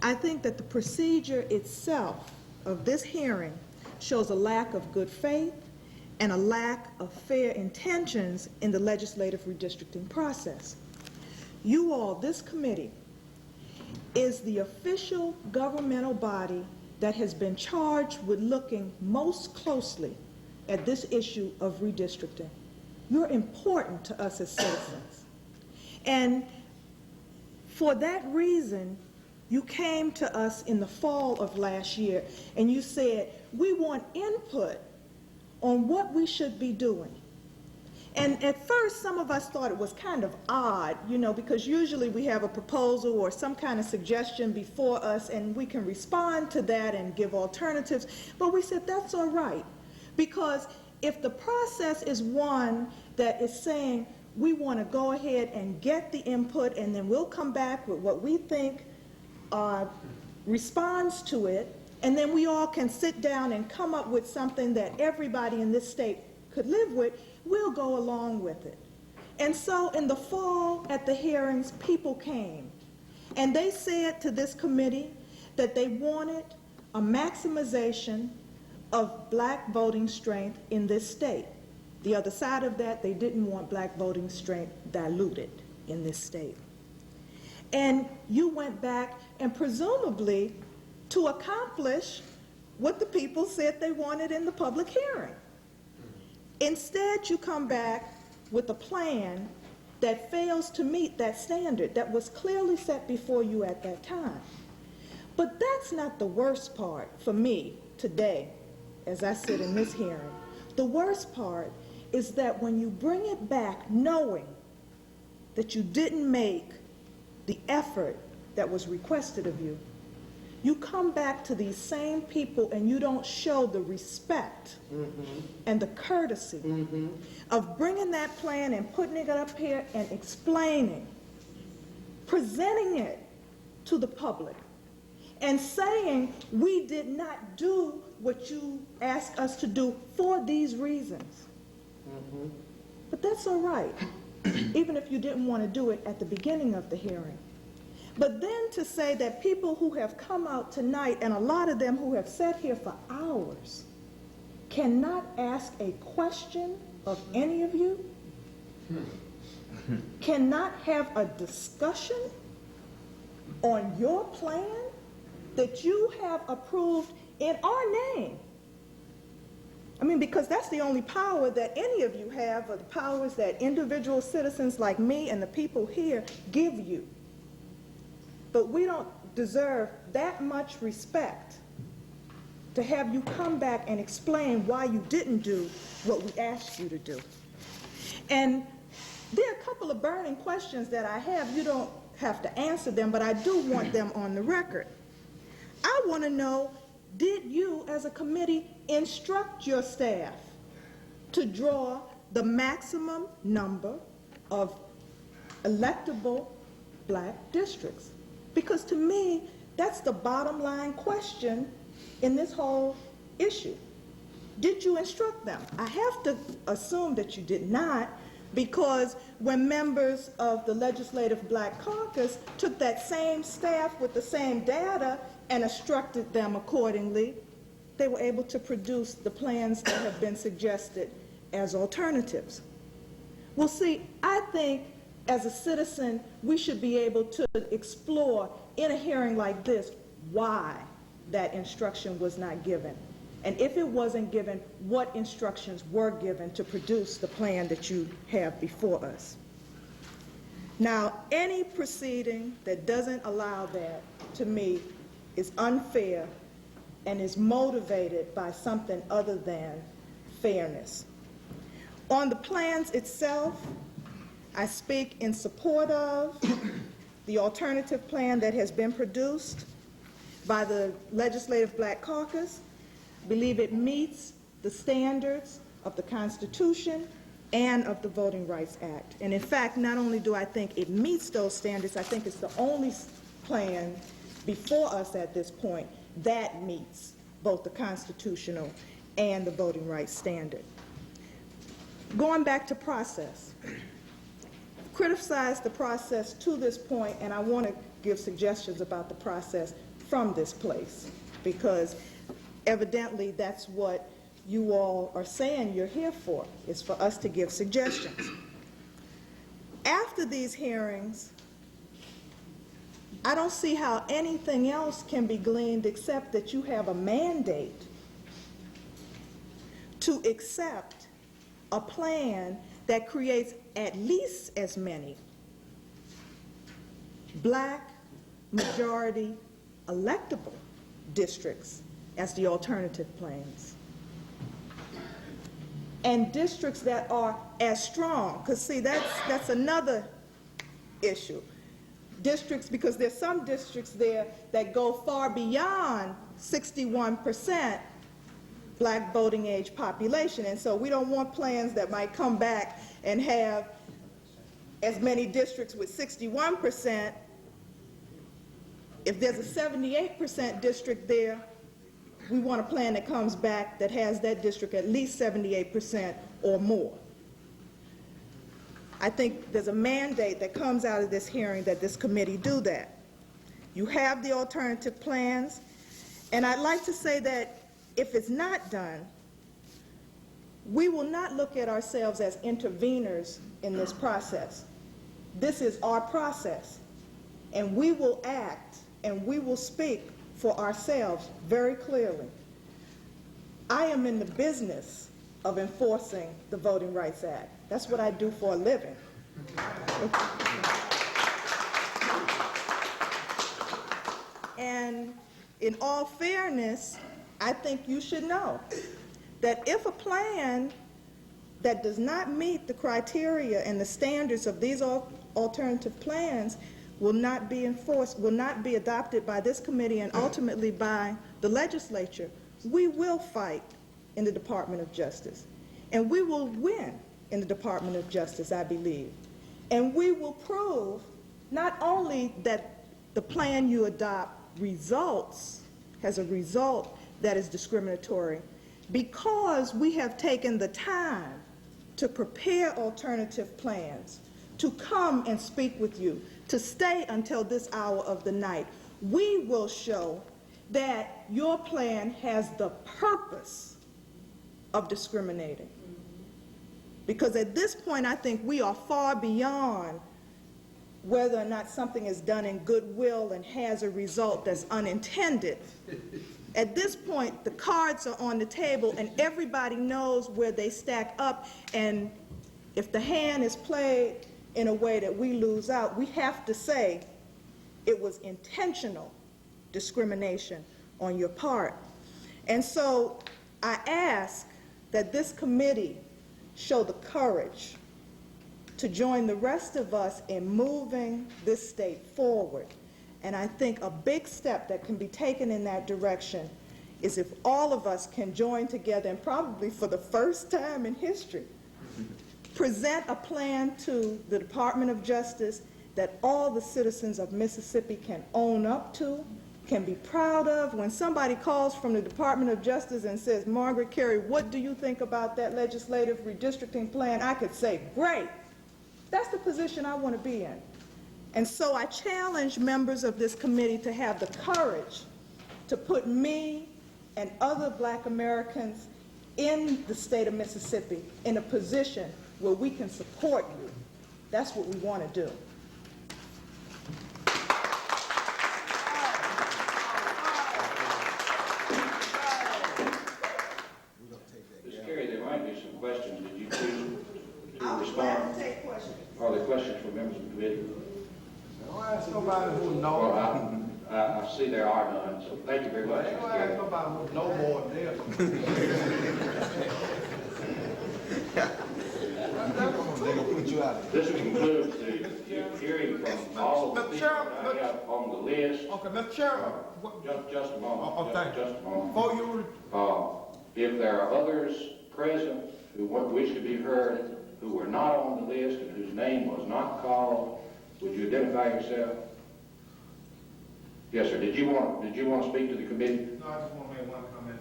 I think that the procedure itself of this hearing shows a lack of good faith and a lack of fair intentions in the legislative redistricting process. You all, this committee, is the official governmental body that has been charged with looking most closely at this issue of redistricting. You're important to us as citizens. And for that reason, you came to us in the fall of last year and you said, we want input on what we should be doing. And at first, some of us thought it was kind of odd, you know, because usually we have a proposal or some kind of suggestion before us and we can respond to that and give alternatives. But we said that's all right, because if the process is one that is saying we want to go ahead and get the input and then we'll come back with what we think responds to it, and then we all can sit down and come up with something that everybody in this state could live with, we'll go along with it. And so in the fall at the hearings, people came and they said to this committee that they wanted a maximization of black voting strength in this state. The other side of that, they didn't want black voting strength diluted in this state. And you went back and presumably to accomplish what the people said they wanted in the public hearing. Instead, you come back with a plan that fails to meet that standard that was clearly set before you at that time. But that's not the worst part for me today as I sit in this hearing. The worst part is that when you bring it back knowing that you didn't make the effort that was requested of you, you come back to these same people and you don't show the respect and the courtesy of bringing that plan and putting it up here and explaining, presenting it to the public, and saying we did not do what you asked us to do for these reasons. But that's all right, even if you didn't want to do it at the beginning of the hearing. But then to say that people who have come out tonight, and a lot of them who have sat here for hours, cannot ask a question of any of you, cannot have a discussion on your plan that you have approved in our name. I mean, because that's the only power that any of you have, are the powers that individual citizens like me and the people here give you. But we don't deserve that much respect to have you come back and explain why you didn't do what we asked you to do. And there are a couple of burning questions that I have. You don't have to answer them, but I do want them on the record. I want to know, did you as a committee instruct your staff to draw the maximum number of electable black districts? Because to me, that's the bottom line question in this whole issue. Did you instruct them? I have to assume that you did not, because when members of the Legislative Black Caucus took that same staff with the same data and instructed them accordingly, they were able to produce the plans that have been suggested as alternatives. Well, see, I think as a citizen, we should be able to explore in a hearing like this why that instruction was not given. And if it wasn't given, what instructions were given to produce the plan that you have before us. Now, any proceeding that doesn't allow that, to me, is unfair and is motivated by something other than fairness. On the plans itself, I speak in support of the alternative plan that has been produced by the Legislative Black Caucus. I believe it meets the standards of the Constitution and of the Voting Rights Act. And in fact, not only do I think it meets those standards, I think it's the only plan before us at this point that meets both the constitutional and the voting rights standard. Going back to process. Criticized the process to this point, and I want to give suggestions about the process from this place, because evidently that's what you all are saying you're here for, is for us to give suggestions. After these hearings, I don't see how anything else can be gleaned except that you have a mandate to accept a plan that creates at least as many black majority electable districts as the alternative plans. And districts that are as strong, because see, that's another issue. Districts, because there's some districts there that go far beyond 61% black voting age population, and so we don't want plans that might come back and have as many districts with 61%. If there's a 78% district there, we want a plan that comes back that has that district at least 78% or more. I think there's a mandate that comes out of this hearing that this committee do that. You have the alternative plans, and I'd like to say that if it's not done, we will not look at ourselves as interveners in this process. This is our process, and we will act and we will speak for ourselves very clearly. I am in the business of enforcing the Voting Rights Act. That's what I do for a living. And in all fairness, I think you should know that if a plan that does not meet the criteria and the standards of these alternative plans will not be enforced, will not be adopted by this committee and ultimately by the legislature, we will fight in the Department of Justice. And we will win in the Department of Justice, I believe. And we will prove not only that the plan you adopt has a result that is discriminatory, because we have taken the time to prepare alternative plans, to come and speak with you, to stay until this hour of the night. We will show that your plan has the purpose of discriminating. Because at this point, I think we are far beyond whether or not something is done in goodwill and has a result that's unintended. At this point, the cards are on the table and everybody knows where they stack up, and if the hand is played in a way that we lose out, we have to say it was intentional discrimination on your part. And so I ask that this committee show the courage to join the rest of us in moving this state forward. And I think a big step that can be taken in that direction is if all of us can join together, and probably for the first time in history, present a plan to the Department of Justice that all the citizens of Mississippi can own up to, can be proud of. When somebody calls from the Department of Justice and says, Margaret, Carey, what do you think about that legislative redistricting plan? I could say, great. That's the position I want to be in. And so I challenge members of this committee to have the courage to put me and other black Americans in the state of Mississippi in a position where we can support you. That's what we want to do. Ms. Carey, there might be some questions. Did you choose to I'll respond? take questions. Are there questions from members of the committee? Don't ask nobody who knows. Well, I see there are none, so thank you very much. Don't ask nobody who knows more than This concludes the hearing from all of the people I have on the list. Okay, Mr. Chairman. Just a moment. Oh, thank you. Just a moment. Before you... If there are others present who wish to be heard, who were not on the list and whose name was not called, would you identify yourself? Yes, sir. Did you want to speak to the committee? No, I just want to make one comment.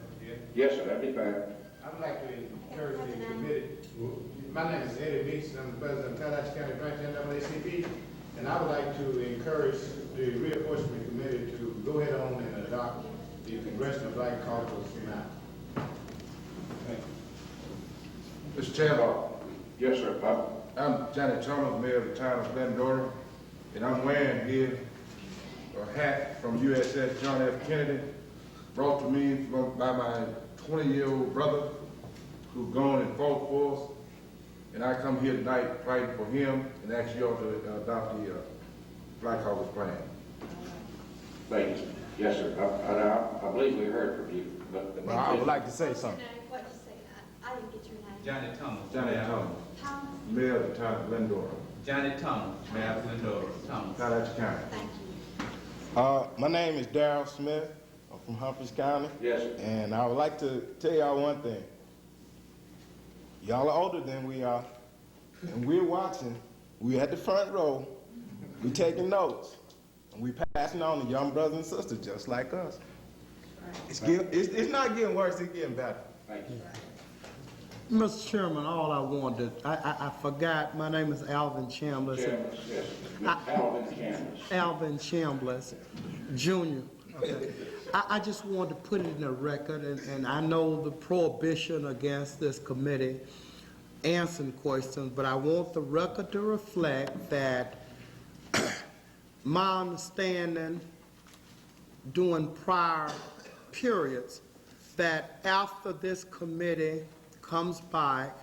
Yes, sir. That'd be fine. I would like to encourage the committee. My name is Eddie Meeks, and I'm the president of Tallahatchie County Branch NAACP, and I would like to encourage the Reapportionment Committee to go ahead on and adopt the Congressional Black Caucus now. Mr. Chairman. Yes, sir. I'm Johnny Thomas, mayor of the town of Glendora, and I'm wearing here a hat from USS John F. Kennedy, brought to me by my 20-year-old brother, who gone and fought for us. And I come here tonight fighting for him and ask you all to adopt the Black Caucus plan. Thank you. Yes, sir. I believe we heard from you, but. Well, I would like to say something. What'd you say? I didn't get your name. Johnny Thomas. Johnny Thomas, Mayor of the town of Glendora. Johnny Thomas, Mayor of Glendora. Thomas. Tallahatchie County. Thank you. My name is Darrell Smith. I'm from Humphreys County. Yes, sir. And I would like to tell y'all one thing. Y'all are older than we are, and we're watching. We're at the front row. We're taking notes. And we're passing on to young brothers and sisters just like us. It's not getting worse, it's getting better. Thank you. Mr. Chairman, all I wanted, I forgot, my name is Alvin Chambliss. Chambliss, yes. Alvin Chambliss. Alvin Chambliss, Jr. Okay. I just wanted to put it in the record, and I know the prohibition against this committee answering questions, but I want the record to reflect that my understanding during prior periods that after this committee comes back,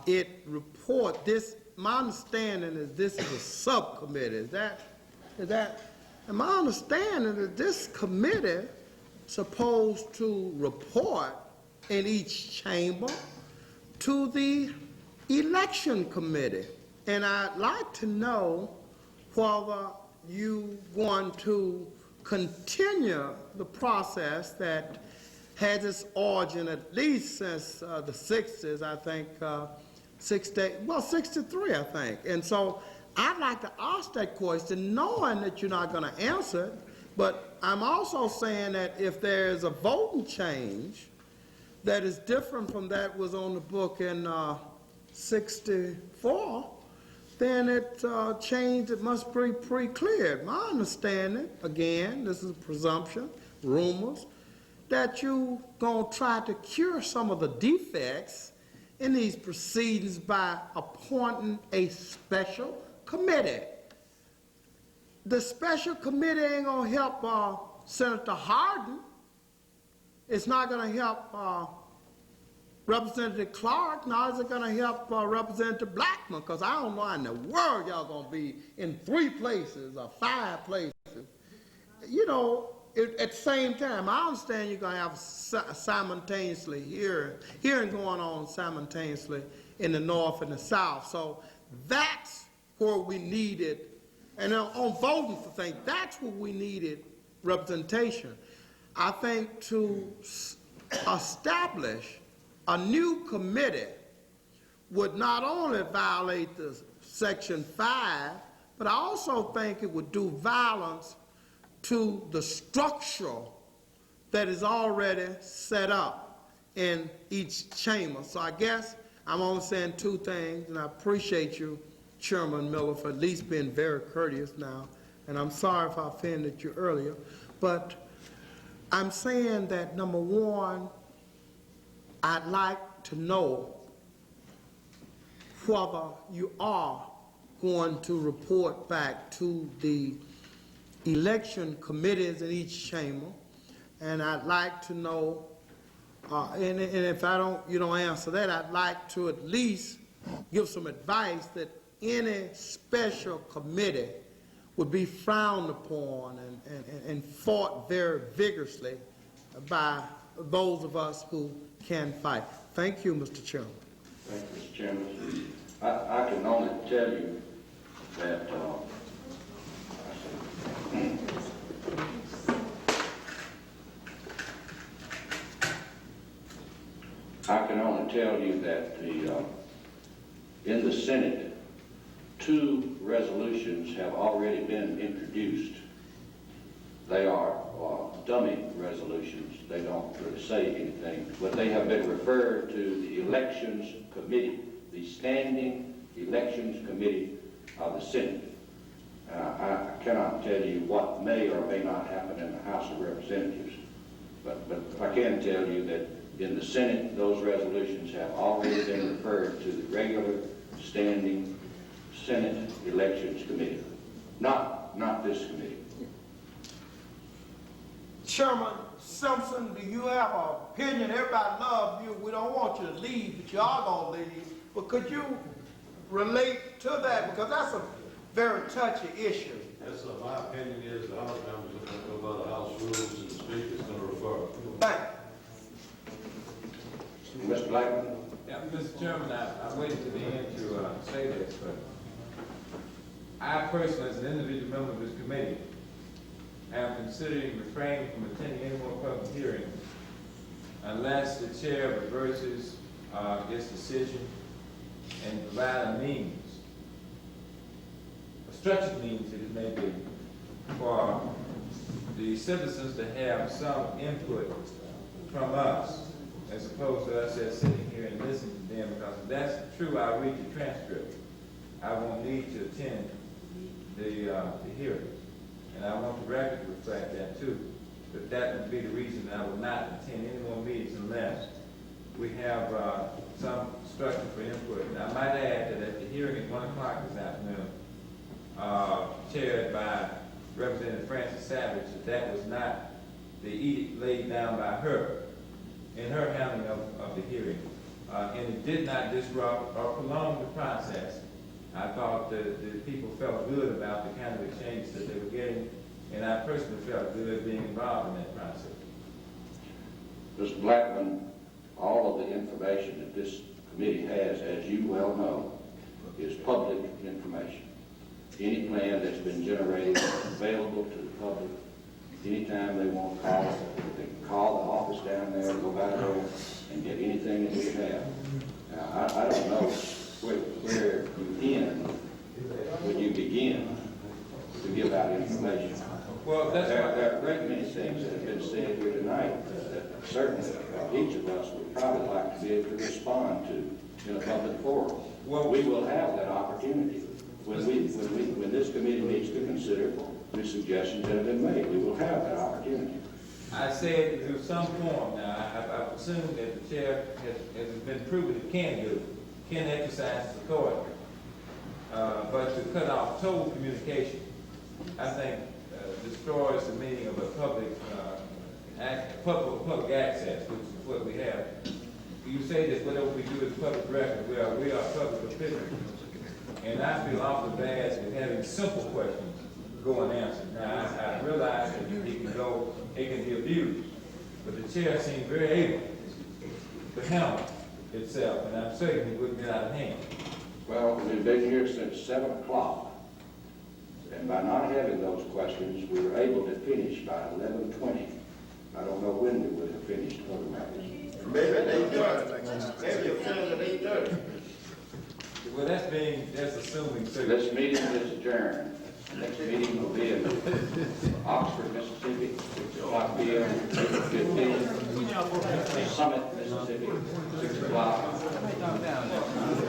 it report this, my understanding is this is a subcommittee. Is that, and my understanding is this committee supposed to report in each chamber to the election committee. And I'd like to know whether you want to continue the process that has its origin at least since the 60s, I think, 63, I think. And so I'd like to ask that question knowing that you're not going to answer it, but I'm also saying that if there's a voting change that is different from that was on the book in 64, then it changed, it must be pre-cleared. My understanding, again, this is a presumption, rumors, that you gonna try to cure some of the defects in these proceedings by appointing a special committee. The special committee ain't gonna help Senator Hardin. It's not gonna help Representative Clark, nor is it gonna help Representative Blackman, because I don't know how in the world y'all gonna be in 3 places or 5 places. You know, at the same time, I understand you're gonna have simultaneously hearing going on simultaneously in the North and the South. So that's where we needed, and on voting for things, that's where we needed representation. I think to establish a new committee would not only violate the Section 5, but I also think it would do violence to the structure that is already set up in each chamber. So I guess I'm only saying 2 things, and I appreciate you, Chairman Miller, for at least being very courteous now, and I'm sorry if I offended you earlier, but I'm saying that, number 1, I'd like to know whether you are going to report back to the election committees in each chamber, and I'd like to know, and if you don't answer that, I'd like to at least give some advice that any special committee would be frowned upon and fought very vigorously by those of us who can fight. Thank you, Mr. Chairman. Thank you, Mr. Chairman. I can only tell you that in the Senate, 2 resolutions have already been introduced. They are dummy resolutions. They don't really say anything, but they have been referred to the Elections Committee, the Standing Elections Committee of the Senate. I cannot tell you what may or may not happen in the House of Representatives, but I can tell you that in the Senate, those resolutions have already been referred to the regular Standing Senate Elections Committee, not this committee. Chairman Simpson, do you have an opinion? Everybody loves you. We don't want you to leave, but you are going to leave. But could you relate to that? Because that's a very touchy issue. Yes, sir. My opinion is the House members are going to go by the House rules and the Speaker is going to refer. Thank you. Mr. Blackman? Yeah, Mr. Chairman, I waited to the end to say this, but I personally, as an individual member of this committee, am considering refraining from attending any more public hearings unless the chair reverses its decision and provide a means, a structured means that it may be, for the citizens to have some input from us, as opposed to us just sitting here and listening to them, because if that's true, I'll read the transcript. I won't need to attend the hearing. And I want the record to reflect that too. But that would be the reason that I will not attend any more meetings unless we have some structure for input. And I might add that at the hearing at 1 o'clock this afternoon, chaired by Representative Francis Savage, that was not the edict laid down by her in her handling of the hearing. And it did not disrupt or prolong the process. I thought the people felt good about the kind of exchange that they were getting, and I personally felt good being involved in that process. Mr. Blackman, all of the information that this committee has, as you well know, is public information. Any plan that's been generated is available to the public. Anytime they want to call, they can call the office down there, go by there, and get anything that we have. Now, I don't know where you end when you begin to give out information. Well, there are a great many things that have been said here tonight that certainly each of us would probably like to be able to respond to in a public forum. Well, we will have that opportunity when this committee needs to consider the suggestions that have been made. We will have that opportunity. I said through some form. Now, I presume that the chair has been proven it can do, can exercise its authority. But to cut off total communication, I think destroys the meaning of a public access, which is what we have. You say that whatever we do is public record. We are public officials. And I feel awfully bad with having simple questions go unanswered. Now, I realize that it can be abused, but the chair seemed very able to handle itself, and I'm certain it wouldn't get out of hand. Well, we've been here since 7 o'clock, and by not having those questions, we were able to finish by 11:20. I don't know when we would have finished otherwise. Maybe at 8:30. Maybe you'll finish at 8:30. Well, that's assuming. This meeting is adjourned. Next meeting will be in Oxford, Mississippi, 6 o'clock p.m. 15. Summit, Mississippi, 6 o'clock.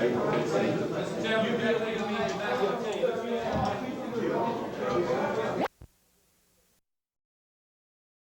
April 15th.